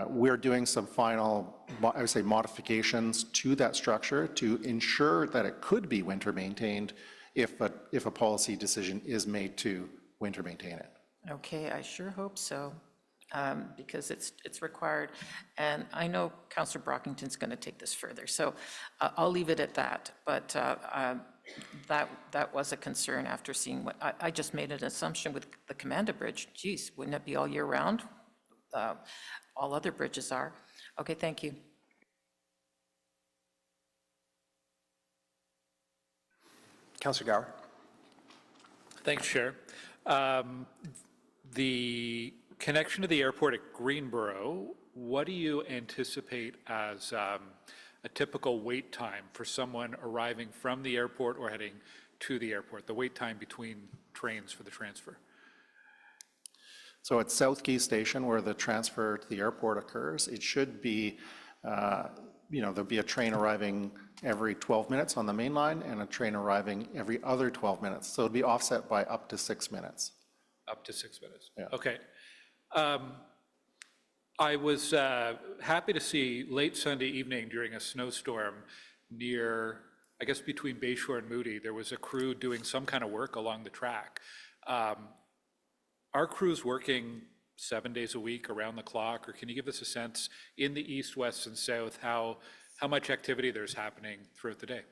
We're doing some final, I would say, modifications to that structure to ensure that it could be winter maintained if a policy decision is made to winter maintain it. Okay, I sure hope so, because it's required. And I know Councillor Brockington's going to take this further, so I'll leave it at that. But that was a concern after seeing what, I just made an assumption with the Commanda Bridge. Geez, wouldn't it be all year round? All other bridges are. Okay, thank you. Councillor Gower. Thanks, Chair. The connection to the airport at Greenboro, what do you anticipate as a typical wait time for someone arriving from the airport or heading to the airport, the wait time between trains for the transfer? So at South Key Station, where the transfer to the airport occurs, it should be, there'll be a train arriving every 12 minutes on the main line and a train arriving every other 12 minutes. So it'll be offset by up to 6 minutes. Up to 6 minutes? Yeah. Okay. I was happy to see late Sunday evening during a snowstorm near, I guess between Bayshore and Moody, there was a crew doing some kind of work along the track. Are crews working 7 days a week around the clock, or can you give us a sense in the east, west, and south how much activity there's happening throughout the day?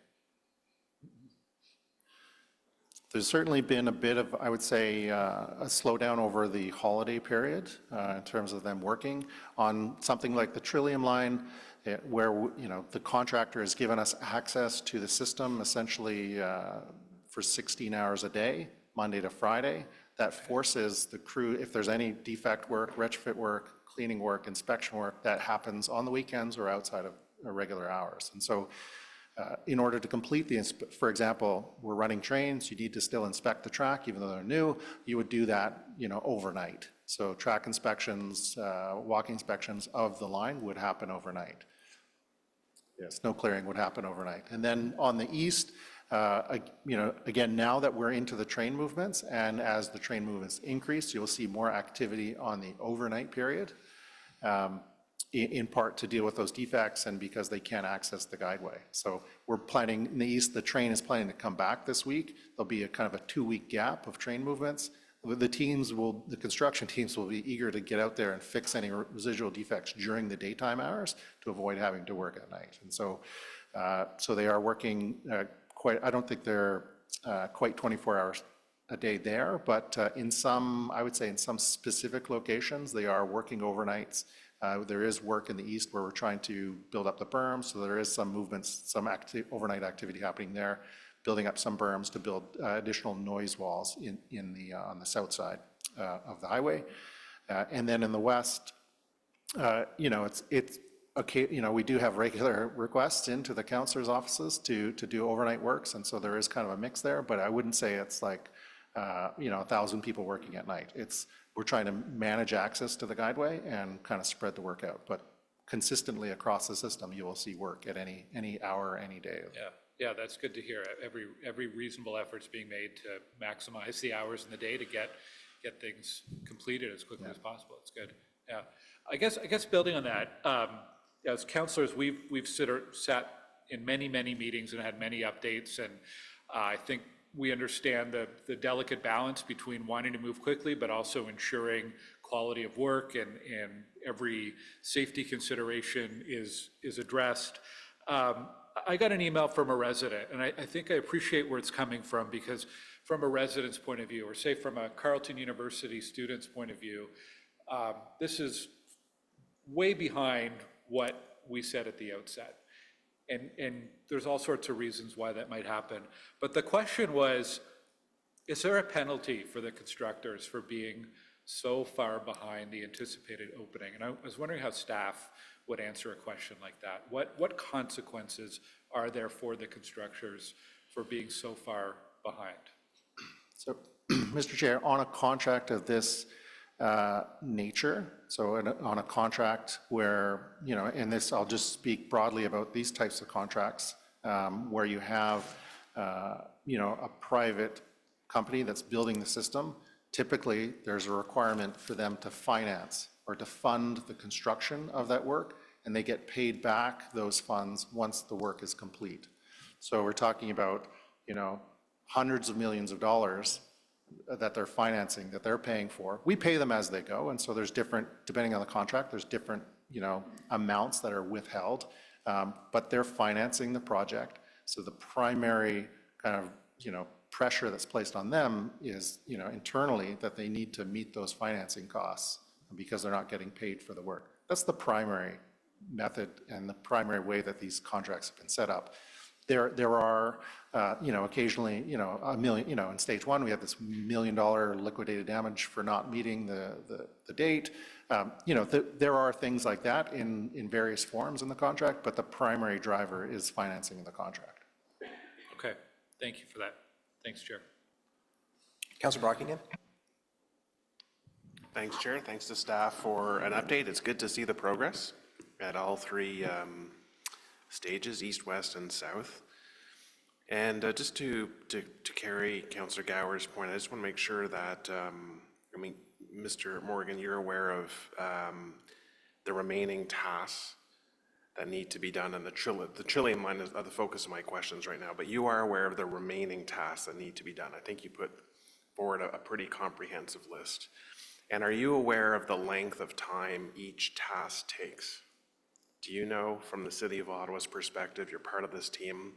There's certainly been a bit of, I would say, a slowdown over the holiday period in terms of them working on something like the Trillium line, where, you know, the contractor has given us access to the system essentially for 16 hours a day, Monday to Friday. That forces the crew, if there's any defect work, retrofit work, cleaning work, inspection work, that happens on the weekends or outside of regular hours. And so in order to complete the, for example, we're running trains, you need to still inspect the track, even though they're new, you would do that, you know, overnight. So track inspections, walking inspections of the line would happen overnight. Yeah, snow clearing would happen overnight. And then on the east, you know, again, now that we're into the train movements, and as the train movements increase, you'll see more activity on the overnight period, in part to deal with those defects and because they can't access the guideway. So we're planning, in the east, the train is planning to come back this week. There'll be a kind of a 2-week gap of train movements. The construction teams will be eager to get out there and fix any residual defects during the daytime hours to avoid having to work at night. And so, so they are working I don't think they're quite 24 hours a day there, but in some, I would say in some specific locations, they are working overnights. There is work in the east where we're trying to build up the berms, so there is some movements, some overnight activity happening there, building up some berms to build additional noise walls on the south side of the highway. And then in the west, you know, it's okay, you know, we do have regular requests into the councillors' offices to do overnight works, and so there is kind of a mix there, but I wouldn't say it's like, you know, 1,000 people working at night. We're trying to manage access to the guideway and kind of spread the work out, but consistently across the system, you will see work at any hour, any day. Yeah, that's good to hear. Every reasonable effort's being made to maximize the hours in the day to get things completed as quickly as possible. It's good. Yeah, I guess building on that, as councillors, we've sat in many meetings and had many updates, and I think we understand the delicate balance between wanting to move quickly, but also ensuring quality of work and every safety consideration is addressed. I got an email from a resident, and I think I appreciate where it's coming from, because from a resident's point of view, or say from a Carleton University student's point of view, this is way behind what we said at the outset. And there's all sorts of reasons why that might happen. But the question was, is there a penalty for the constructors for being so far behind the anticipated opening? And I was wondering how staff would answer a question like that. What consequences are there for the constructors for being so far behind? So, Mr. Chair, on a contract of this nature, so on a contract where, you know, and this, I'll just speak broadly about these types of contracts, where you have, you know, a private company that's building the system, typically there's a requirement for them to finance or to fund the construction of that work, and they get paid back those funds once the work is complete. So we're talking about, you know, hundreds of millions of dollars that they're financing, that they're paying for. We pay them as they go, and so there's different, depending on the contract, there's different, you know, amounts that are withheld, but they're financing the project. So the primary kind of, you know, pressure that's placed on them is, you know, internally, that they need to meet those financing costs because they're not getting paid for the work. That's the primary method and the primary way that these contracts have been set up. There are, you know, occasionally, you know, $1 million, you know, in stage one, we have this $1 million liquidated damage for not meeting the date. You know, there are things like that in various forms in the contract, but the primary driver is financing the contract. Okay, thank you for that. Thanks, Chair. Councillor Brockingham? Thanks, Chair. Thanks to staff for an update. It's good to see the progress at all three stages, east, west, and south. And just to carry Councillor Gower's point, I just want to make sure that, I mean, Mr. Morgan, you're aware of the remaining tasks that need to be done, and the Trillium line is the focus of my questions right now, but you are aware of the remaining tasks that need to be done. I think you put forward a pretty comprehensive list. And are you aware of the length of time each task takes? Do you know, from the City of Ottawa's perspective, you're part of this team,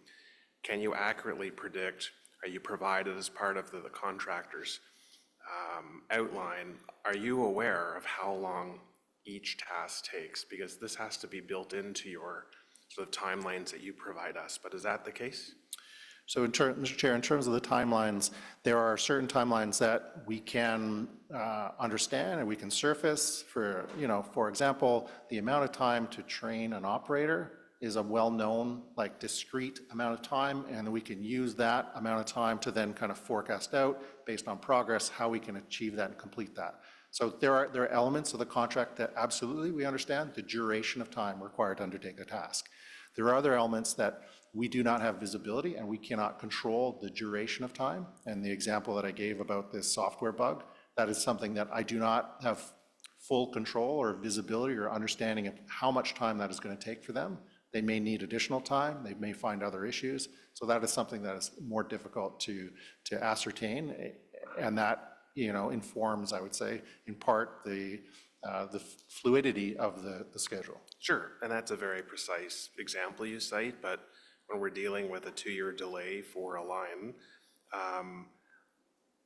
can you accurately predict you provided as part of the contractor's outline. Are you aware of how long each task takes? Because this has to be built into your sort of timelines that you provide us, but is that the case? So Mr. Chair, in terms of the timelines, there are certain timelines that we can understand and we can surface for, for example, the amount of time to train an operator is a well-known, like, discrete amount of time, and we can use that amount of time to then kind of forecast out, based on progress, how we can achieve that and complete that. So there are elements of the contract that absolutely we understand the duration of time required to undertake a task. There are other elements that we do not have visibility and we cannot control the duration of time. And the example that I gave about this software bug, that is something that I do not have full control or visibility or understanding of how much time that is going to take for them. They may need additional time, they may find other issues. So that is something that is more difficult to ascertain, and that, informs, I would say, in part, the fluidity of the schedule. Sure, and that's a very precise example you cite, but when we're dealing with a 2-year delay for a line,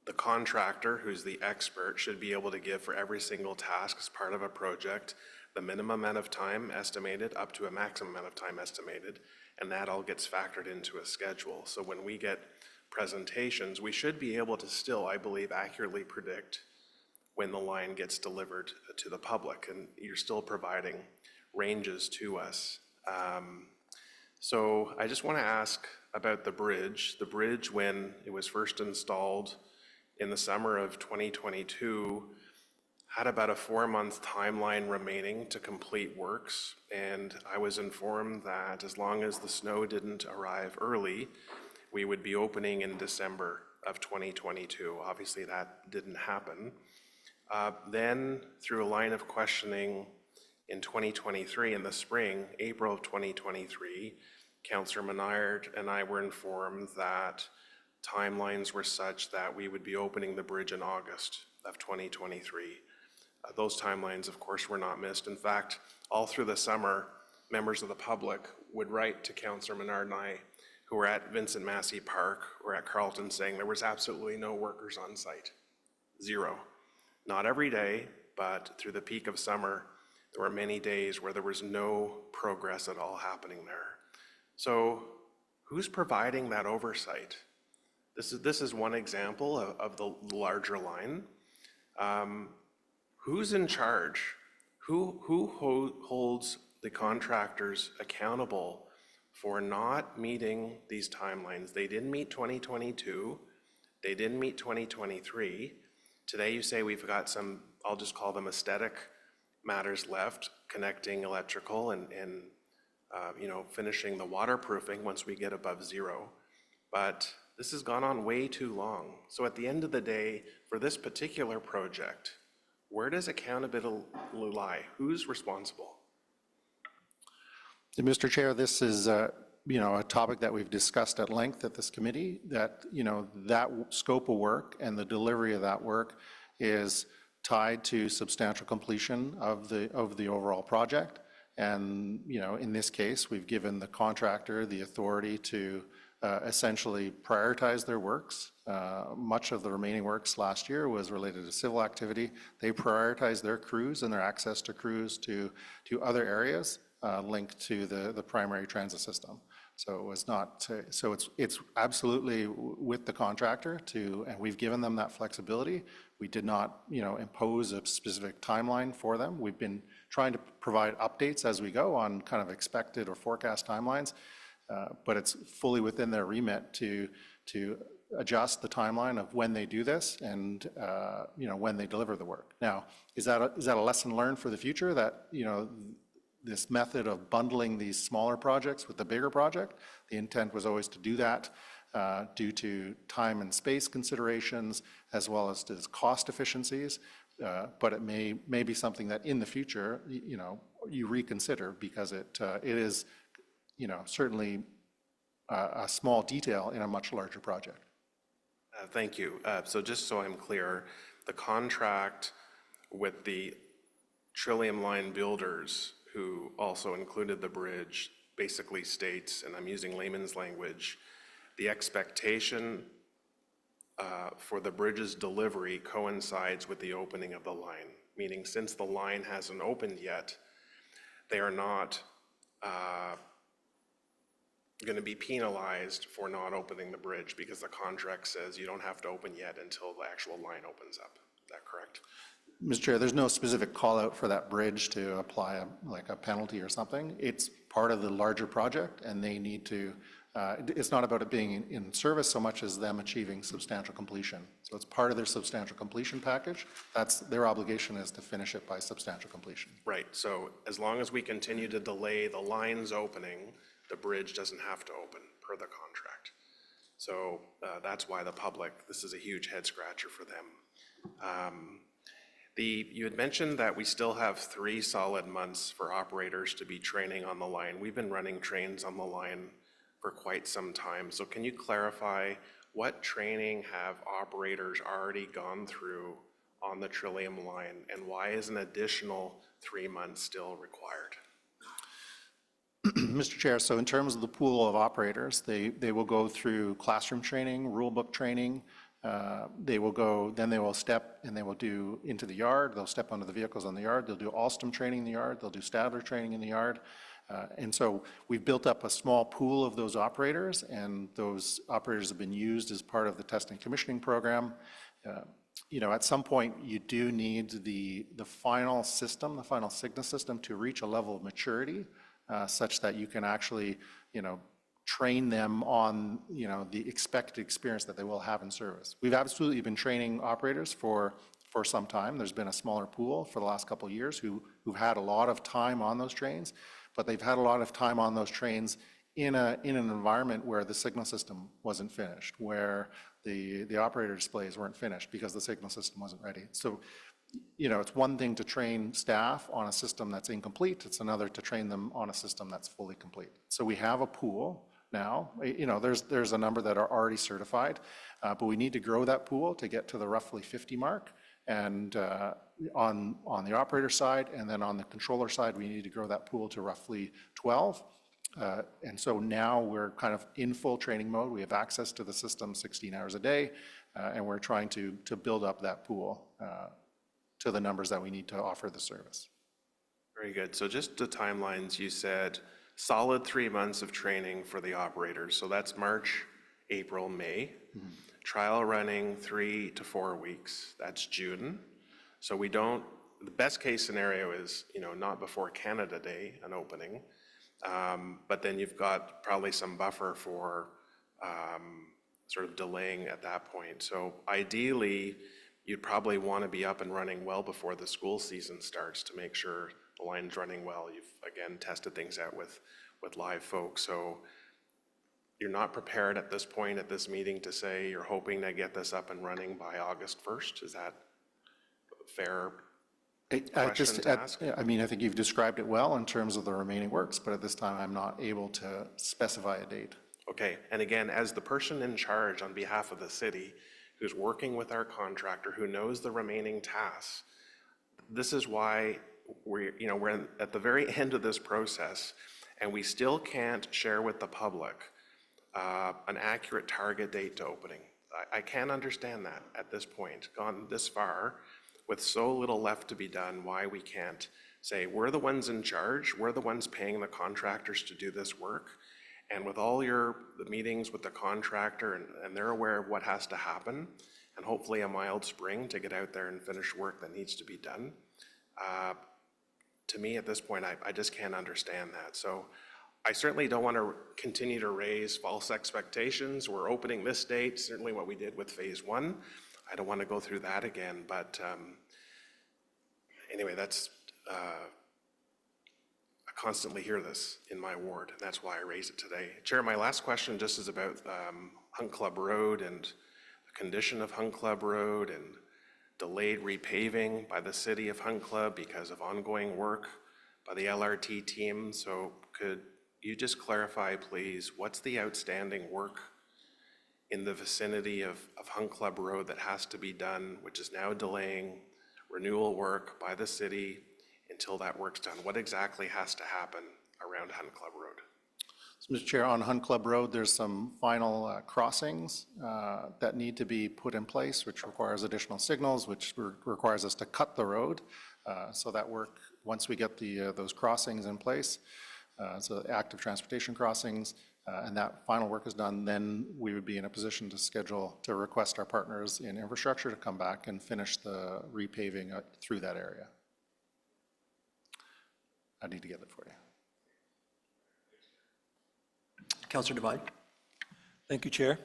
the contractor, who's the expert, should be able to give for every single task as part of a project the minimum amount of time estimated up to a maximum amount of time estimated, and that all gets factored into a schedule. So when we get presentations, we should be able to still, I believe, accurately predict when the line gets delivered to the public, and you're still providing ranges to us. So I just want to ask about the bridge. The bridge, when it was first installed in the summer of 2022, had about a 4-month timeline remaining to complete works, and I was informed that as long as the snow didn't arrive early, we would be opening in December of 2022. Obviously, that didn't happen. Then, through a line of questioning in 2023, in the spring, April of 2023, Councillor Menard and I were informed that timelines were such that we would be opening the bridge in August of 2023. Those timelines, of course, were not missed. In fact, all through the summer, members of the public would write to Councillor Menard and I, who were at Vincent Massey Park or at Carleton, saying there was absolutely no workers on site. Zero. Not every day, but through the peak of summer, there were many days where there was no progress at all happening there. So who's providing that oversight? This is one example of the larger line. Who's in charge? Who holds the contractors accountable for not meeting these timelines? They didn't meet 2022. They didn't meet 2023. Today you say we've got some, I'll just call them aesthetic matters left, connecting electrical and finishing the waterproofing once we get above zero. But this has gone on way too long. So at the end of the day, for this particular project, where does accountability lie? Who's responsible? Mr. Chair, this is a topic that we've discussed at length at this committee, that, that scope of work and the delivery of that work is tied to substantial completion of the overall project. And, in this case, we've given the contractor the authority to essentially prioritize their works. Much of the remaining works last year was related to civil activity. They prioritized their crews and their access to crews to other areas linked to the primary transit system. So it was not, so it's absolutely with the contractor and we've given them that flexibility. We did not, impose a specific timeline for them. We've been trying to provide updates as we go on kind of expected or forecast timelines, but it's fully within their remit to adjust the timeline of when they do this and, when they deliver the work. Now, is that a lesson learned for the future, that, this method of bundling these smaller projects with the bigger project? The intent was always to do that due to time and space considerations, as well as to cost efficiencies. But it may be something that in the future, you reconsider, because it is, certainly a small detail in a much larger project. Thank you. So just so I'm clear, the contract with the Trillium Line builders, who also included the bridge, basically states, and I'm using layman's language, the expectation for the bridge's delivery coincides with the opening of the line, meaning since the line hasn't opened yet, they are not going to be penalized for not opening the bridge because the contract says you don't have to open yet until the actual line opens up. Is that correct? Mr. Chair, there's no specific call out for that bridge to apply like a penalty or something. It's part of the larger project, and they need to, it's not about it being in service so much as them achieving substantial completion. So it's part of their substantial completion package. That's their obligation, is to finish it by substantial completion. Right, so as long as we continue to delay the line's opening, the bridge doesn't have to open per the contract. So that's why the public, this is a huge head scratcher for them. You had mentioned that we still have 3 solid months for operators to be training on the line. We've been running trains on the line for quite some time. So can you clarify what training have operators already gone through on the Trillium line, and why is an additional 3 months still required? Mr. Chair, so in terms of the pool of operators, they will go through classroom training, rule book training. They will go, then they will step and they will do into the yard. They'll step onto the vehicles on the yard. They'll do Alstom training in the yard. They'll do Stadler training in the yard. And so we've built up a small pool of those operators, and those operators have been used as part of the testing commissioning program. You know, at some point, you do need the final system, the final Cigna system, to reach a level of maturity such that you can actually, you know, train them on, you know, the expected experience that they will have in service. We've absolutely been training operators for some time. There's been a smaller pool for the last couple of years who've had a lot of time on those trains, but they've had a lot of time on those trains in an environment where the signal system wasn't finished, where the operator displays weren't finished because the signal system wasn't ready. So, you know, it's one thing to train staff on a system that's incomplete. It's another to train them on a system that's fully complete. So we have a pool now. You know, there's a number that are already certified, but we need to grow that pool to get to the roughly 50 mark. And on the operator side, and then on the controller side, we need to grow that pool to roughly 12. And so now we're kind of in full training mode. We have access to the system 16 hours a day, and we're trying to build up that pool to the numbers that we need to offer the service. Very good. So just the timelines, you said solid 3 months of training for the operators. So that's March, April, May. Mm-hmm. Trial running 3 to 4 weeks. That's June. So we don't, the best case scenario is, you know, not before Canada Day, an opening. But then you've got probably some buffer for sort of delaying at that point. So ideally, you'd probably want to be up and running well before the school season starts to make sure the line's running well. You've, again, tested things out with live folks. So you're not prepared at this point, at this meeting, to say you're hoping to get this up and running by August 1st? Is that a fair question to ask? I mean, I think you've described it well in terms of the remaining works, but at this time, I'm not able to specify a date. Okay, and again, as the person in charge on behalf of the city, who's working with our contractor, who knows the remaining tasks, this is why we're at the very end of this process, and we still can't share with the public an accurate target date to opening. I can't understand that at this point, gone this far, with so little left to be done, why we can't say, we're the ones in charge, we're the ones paying the contractors to do this work, and with all the meetings with the contractor, and they're aware of what has to happen, and hopefully a mild spring to get out there and finish work that needs to be done. To me, at this point, I just can't understand that. So I certainly don't want to continue to raise false expectations. We're opening this date, certainly what we did with phase 1. I don't want to go through that again, but anyway, that's, I constantly hear this in my ward, and that's why I raise it today. Chair, my last question just is about Hunt Club Road and the condition of Hunt Club Road and delayed repaving by the city of Hunt Club because of ongoing work by the LRT team. So could you just clarify, please, what's the outstanding work in the vicinity of Hunt Club Road that has to be done, which is now delaying renewal work by the city until that work's done? What exactly has to happen around Hunt Club Road? So, Mr. Chair, on Hunt Club Road, there's some final crossings that need to be put in place, which requires additional signals, which requires us to cut the road. So that work, once we get those crossings in place, so active transportation crossings, and that final work is done, then we would be in a position to request our partners in infrastructure to come back and finish the repaving through that area. I need to get it for you. Councillor Devine. Thank you, Chair.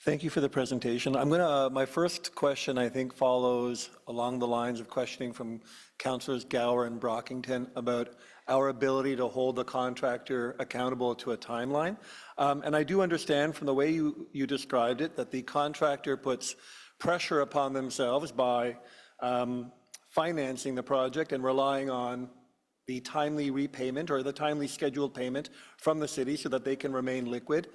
Thank you for the presentation. my first question, I think, follows along the lines of questioning from Councillors Gower and Brockington about our ability to hold the contractor accountable to a timeline. And I do understand from the way you described it that the contractor puts pressure upon themselves by financing the project and relying on the timely repayment or the timely scheduled payment from the city so that they can remain liquid.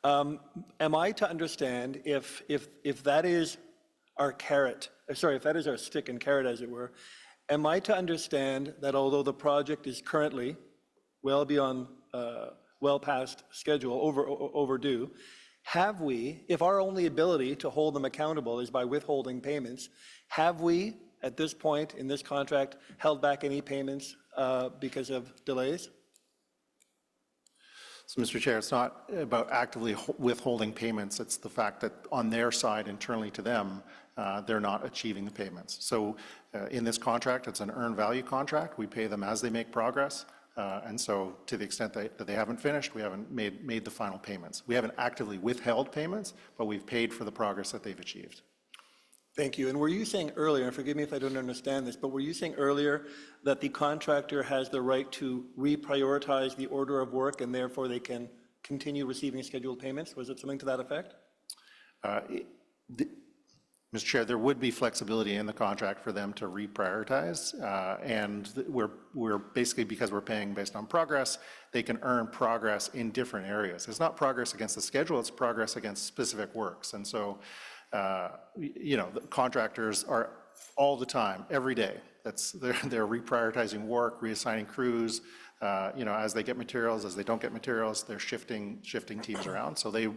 Am I to understand if that is our carrot, sorry, if that is our stick and carrot, as it were, am I to understand that although the project is currently well beyond, well past schedule, overdue, have we, if our only ability to hold them accountable is by withholding payments, have we, at this point in this contract, held back any payments because of delays? So, Mr. Chair, it's not about actively withholding payments. It's the fact that on their side, internally to them, they're not achieving the payments. So in this contract, it's an earned value contract. We pay them as they make progress. And so to the extent that they haven't finished, we haven't made the final payments. We haven't actively withheld payments, but we've paid for the progress that they've achieved. Thank you. And were you saying earlier, and forgive me if I don't understand this, but were you saying earlier that the contractor has the right to reprioritize the order of work and therefore they can continue receiving scheduled payments? Was it something to that effect? Mr. Chair, there would be flexibility in the contract for them to reprioritize, and we're basically, because we're paying based on progress, they can earn progress in different areas. It's not progress against the schedule, it's progress against specific works. And so, the contractors are all the time, every day. They're reprioritizing work, reassigning crews. As they get materials, as they don't get materials, they're shifting teams around. So they,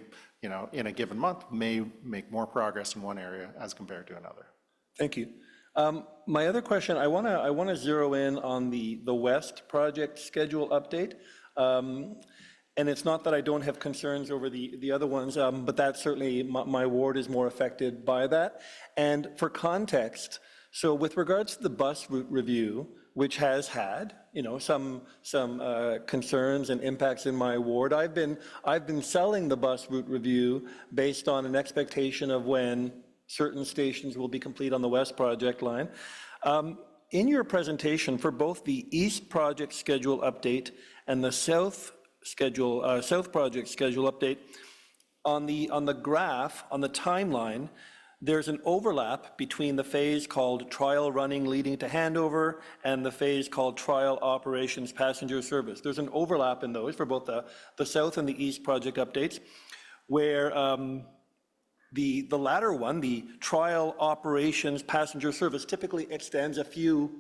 in a given month, may make more progress in one area as compared to another. Thank you. My other question, I want to zero in on the West project schedule update. And it's not that I don't have concerns over the other ones, but that's certainly, my ward is more affected by that. And for context, so with regards to the bus route review, which has had, some concerns and impacts in my ward, I've been selling the bus route review based on an expectation of when certain stations will be complete on the West project line. In your presentation for both the East project schedule update and the South project schedule update, on the graph, on the timeline, there's an overlap between the phase called trial running leading to handover and the phase called trial operations passenger service. There's an overlap in those for both the South and the East project updates, where the latter one, the trial operations passenger service, typically extends a few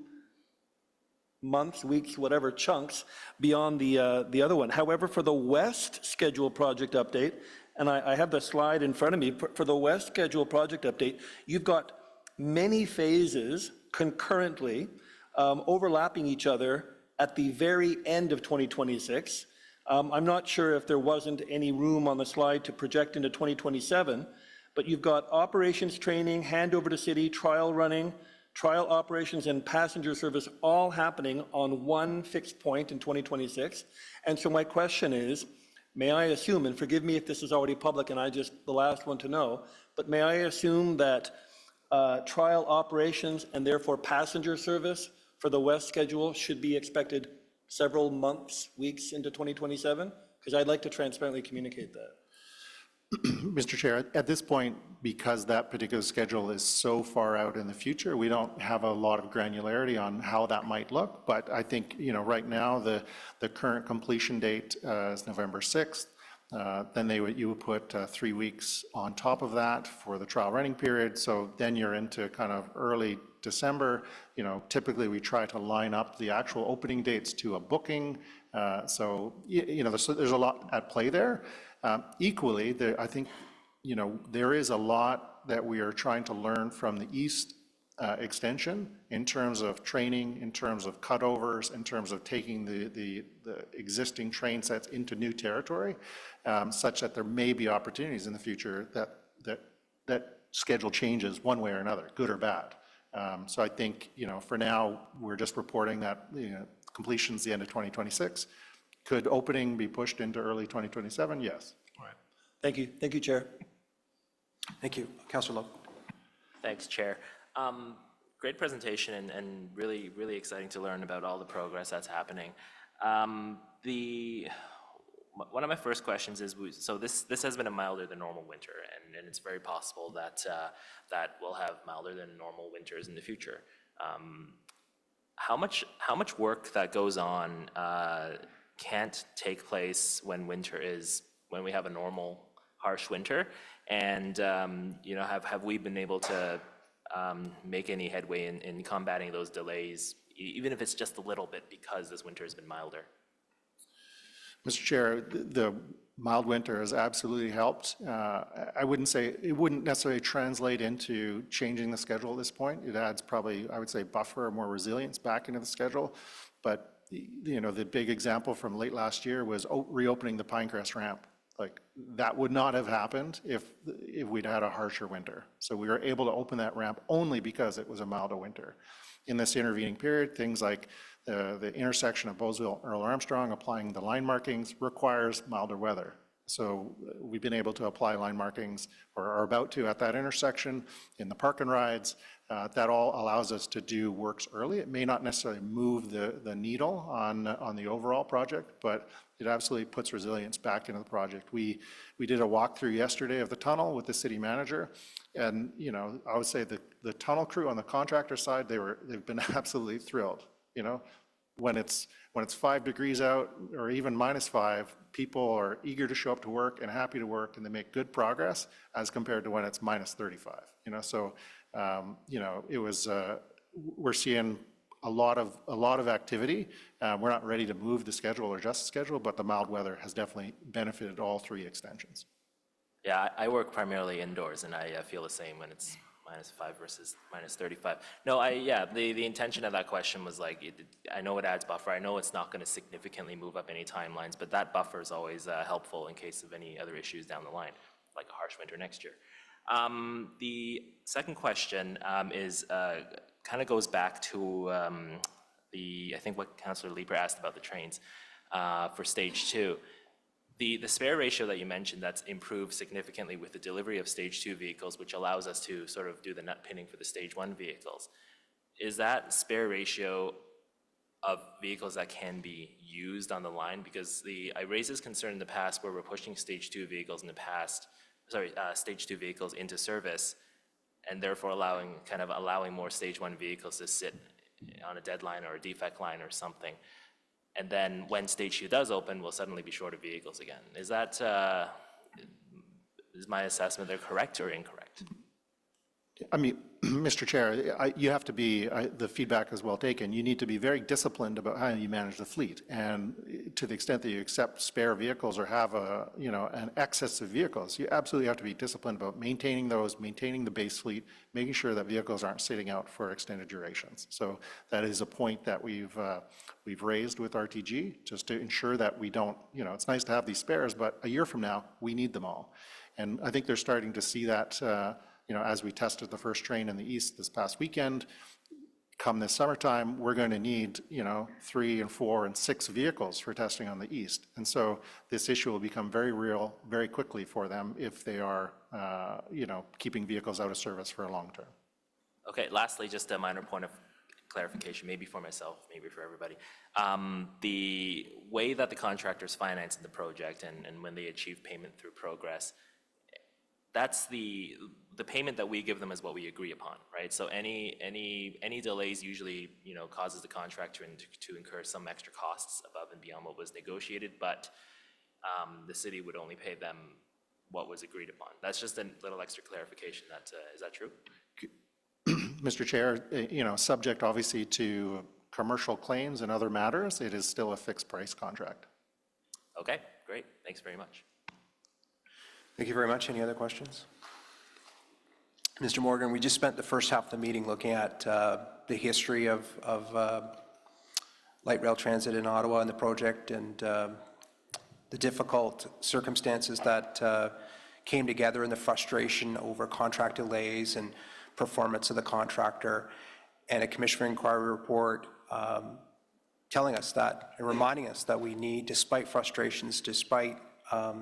months, weeks, whatever, chunks beyond the other one. However, for the West schedule project update, and I have the slide in front of me, for the West schedule project update, you've got many phases concurrently overlapping each other at the very end of 2026. I'm not sure if there wasn't any room on the slide to project into 2027, but you've got operations training, handover to city, trial running, trial operations and passenger service all happening on one fixed point in 2026. And so my question is, may I assume, and forgive me if this is already public and I just the last one to know, but may I assume that trial operations and therefore passenger service for the West schedule should be expected several months, weeks into 2027? Because I'd like to transparently communicate that. Mr. Chair, at this point, because that particular schedule is so far out in the future, we don't have a lot of granularity on how that might look. But I think, right now, the current completion date is November 6th. Then you would put 3 weeks on top of that for the trial running period. So then you're into kind of early December. Typically we try to line up the actual opening dates to a booking. So there's a lot at play there. Equally, I think, there is a lot that we are trying to learn from the east extension in terms of training, in terms of cutovers, in terms of taking the existing train sets into new territory, such that there may be opportunities in the future that schedule changes one way or another, good or bad. So I think, for now, we're just reporting that completion's the end of 2026. Could opening be pushed into early 2027? Yes. All right. Thank you. Thank you, Chair. Thank you. Councillor Lowe. Thanks, Chair. Great presentation and really, really exciting to learn about all the progress that's happening. One of my first questions is, so this has been a milder than normal winter, and it's very possible that we'll have milder than normal winters in the future. How much work that goes on can't take place when we have a normal harsh winter, and have we been able to make any headway in combating those delays, even if it's just a little bit, because this winter has been milder? Mr. Chair, the mild winter has absolutely helped. I wouldn't say, it wouldn't necessarily translate into changing the schedule at this point. It adds probably, I would say, buffer or more resilience back into the schedule. But, the big example from late last year was reopening the Pinecrest ramp. Like, that would not have happened if we'd had a harsher winter. So we were able to open that ramp only because it was a milder winter. In this intervening period, things like the intersection of Bowesville and Earl Armstrong, applying the line markings requires milder weather. So we've been able to apply line markings, or are about to, at that intersection, in the park and rides. That all allows us to do works early. It may not necessarily move the needle on the overall project, but it absolutely puts resilience back into the project. We did a walkthrough yesterday of the tunnel with the city manager, and I would say the tunnel crew on the contractor side, they've been absolutely thrilled. When it's 5 degrees out, or even -5, people are eager to show up to work and happy to work, and they make good progress as compared to when it's -35. So it was we're seeing a lot of activity. We're not ready to move the schedule or adjust the schedule, but the mild weather has definitely benefited all 3 extensions. Yeah, I work primarily indoors, and I feel the same when it's -5 versus -35. No, the intention of that question was like, I know it adds buffer. I know it's not going to significantly move up any timelines, but that buffer is always helpful in case of any other issues down the line, like a harsh winter next year. The second question is kind of goes back to I think what Councillor Leeper asked about the trains for stage 2. The spare ratio that you mentioned, that's improved significantly with the delivery of stage 2 vehicles, which allows us to sort of do the nut pinning for the stage 1 vehicles. Is that spare ratio of vehicles that can be used on the line? Because I raised this concern in the past where we're pushing stage 2 vehicles stage 2 vehicles into service, and therefore allowing more stage 1 vehicles to sit on a deadline or a defect line or something. And then when stage 2 does open, we'll suddenly be short of vehicles again. Is my assessment there correct or incorrect? I mean, Mr. Chair, you have to be, the feedback is well taken. You need to be very disciplined about how you manage the fleet. And to the extent that you accept spare vehicles or have an excess of vehicles, you absolutely have to be disciplined about maintaining those, maintaining the base fleet, making sure that vehicles aren't sitting out for extended durations. So that is a point that we've raised with RTG, just to ensure that we don't, it's nice to have these spares, but a year from now, we need them all. And I think they're starting to see that as we tested the first train in the east this past weekend. Come this summertime, we're going to need 3 and 4 and 6 vehicles for testing on the east. And so this issue will become very real very quickly for them if they are keeping vehicles out of service for a long term. Okay, lastly, just a minor point of clarification, maybe for myself, maybe for everybody. The way that the contractors finance the project and when they achieve payment through progress, that's the payment that we give them is what we agree upon, right? So any delays usually, causes the contractor to incur some extra costs above and beyond what was negotiated, but the city would only pay them what was agreed upon. That's just a little extra clarification. Is that true? Mr. Chair, subject obviously to commercial claims and other matters, it is still a fixed price contract. Okay, great. Thanks very much. Thank you very much. Any other questions? Mr. Morgan, we just spent the first half of the meeting looking at the history of light rail transit in Ottawa and the project, and the difficult circumstances that came together, and the frustration over contract delays and performance of the contractor, and a commissioner inquiry report telling us that and reminding us that we need, despite frustrations, despite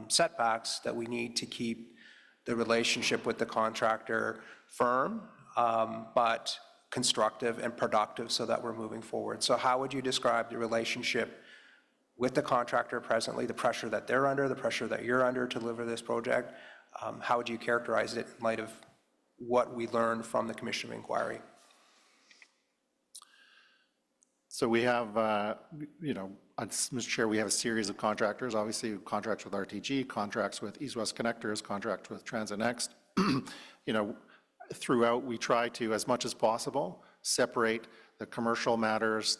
setbacks, that we need to keep the relationship with the contractor firm, but constructive and productive so that we're moving forward. So how would you describe the relationship with the contractor presently, the pressure that they're under, the pressure that you're under to deliver this project? How would you characterize it in light of what we learned from the Commission of Inquiry? So we have, Mr. Chair, we have a series of contractors, obviously contracts with RTG, contracts with East-West Connectors, contracts with Transit Next. Throughout, we try to, as much as possible, separate the commercial matters,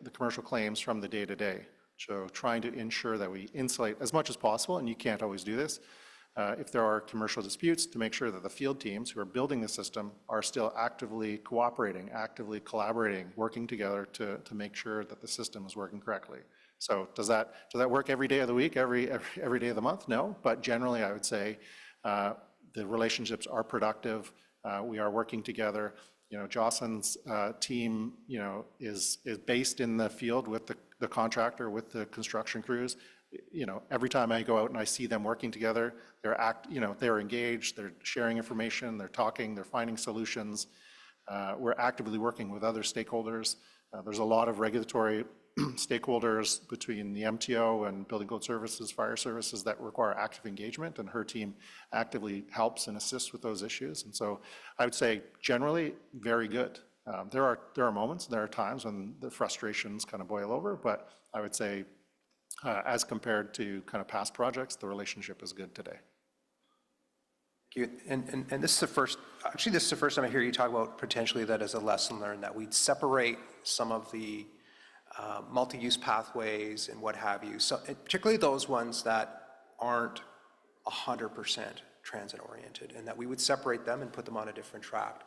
the commercial claims from the day-to-day. So trying to ensure that we insulate as much as possible, and you can't always do this, if there are commercial disputes, to make sure that the field teams who are building the system are still actively cooperating, actively collaborating, working together to make sure that the system is working correctly. So does that work every day of the week, every day of the month? No, but generally I would say the relationships are productive. We are working together. Jocelyn's team, is based in the field with the contractor, with the construction crews. Every time I go out and I see them working together, they're engaged, they're sharing information, they're talking, they're finding solutions. We're actively working with other stakeholders. There's a lot of regulatory stakeholders between the MTO and Building Code Services, Fire Services that require active engagement, and her team actively helps and assists with those issues. And so I would say generally very good. There are moments, there are times when the frustrations kind of boil over, but I would say as compared to kind of past projects, the relationship is good today. Thank you. And this is the first, actually this is the first time I hear you talk about potentially that as a lesson learned, that we'd separate some of the multi-use pathways and what have you. So particularly those ones that aren't 100% transit oriented, and that we would separate them and put them on a different track.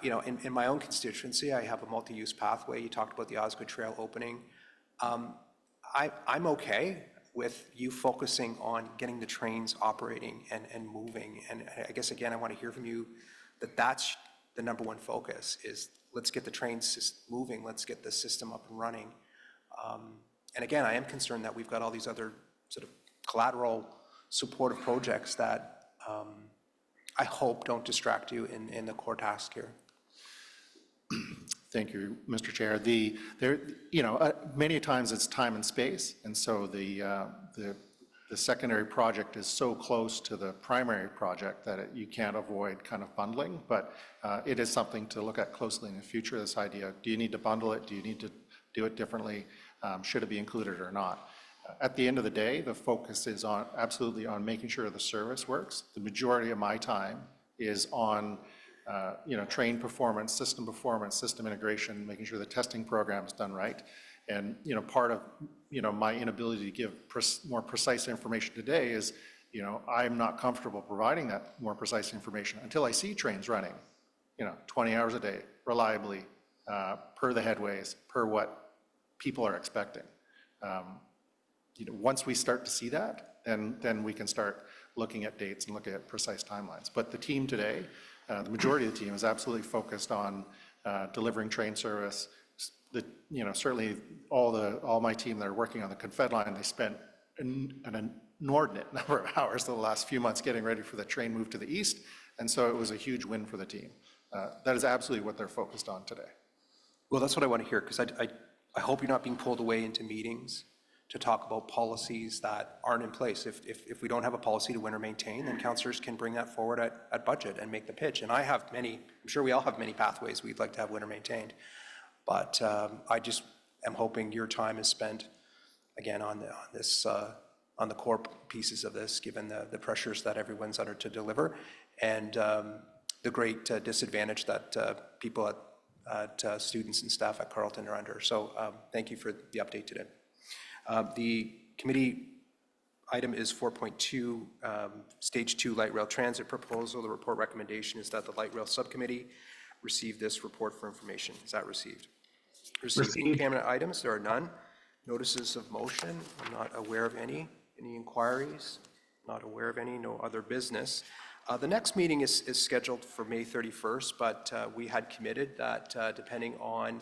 In my own constituency, I have a multi-use pathway. You talked about the Osgood Trail opening. I'm okay with you focusing on getting the trains operating and moving. And I guess, again, I want to hear from you that that's the number one focus is let's get the trains moving, let's get the system up and running. And again, I am concerned that we've got all these other sort of collateral supportive projects that I hope don't distract you in the core task here. Thank you, Mr. Chair. Many times it's time and space, and so the secondary project is so close to the primary project that you can't avoid kind of bundling, but it is something to look at closely in the future, this idea, do you need to bundle it? Do you need to do it differently? Should it be included or not? At the end of the day, the focus is absolutely on making sure the service works. The majority of my time is on train performance, system integration, making sure the testing program is done right. And, part of, my inability to give more precise information today is, I'm not comfortable providing that more precise information until I see trains running, 20 hours a day, reliably, per the headways, per what people are expecting. Once we start to see that, then we can start looking at dates and looking at precise timelines. But the team today, the majority of the team is absolutely focused on delivering train service. Certainly all my team that are working on the Confed line, they spent an inordinate number of hours the last few months getting ready for the train move to the east, and so it was a huge win for the team. That is absolutely what they're focused on today. Well, that's what I want to hear, because I hope you're not being pulled away into meetings to talk about policies that aren't in place. If we don't have a policy to win or maintain, then councillors can bring that forward at budget and make the pitch. And I have many, I'm sure we all have many pathways we'd like to have win or maintained. But I just am hoping your time is spent, again, on the core pieces of this, given the pressures that everyone's under to deliver. And the great disadvantage that people at students and staff at Carleton are under. So thank you for the update today. The committee item is 4.2, Stage 2 Light Rail Transit Proposal. The report recommendation is that the Light Rail Subcommittee receive this report for information. Is that received? Received. Cabinet items, there are none. Notices of motion, I'm not aware of any. Any inquiries? Not aware of any. No other business. The next meeting is scheduled for May 31st, but we had committed that depending on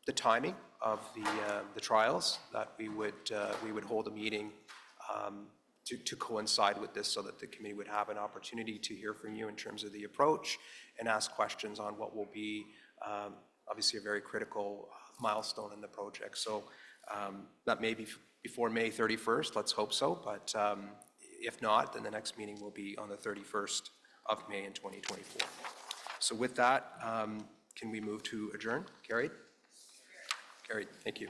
the timing of the trials, that we would hold a meeting to coincide with this so that the committee would have an opportunity to hear from you in terms of the approach and ask questions on what will be obviously a very critical milestone in the project. So that may be before May 31st, let's hope so, but if not, then the next meeting will be on the 31st of May in 2024. So with that, can we move to adjourn? Carried? Carried, thank you.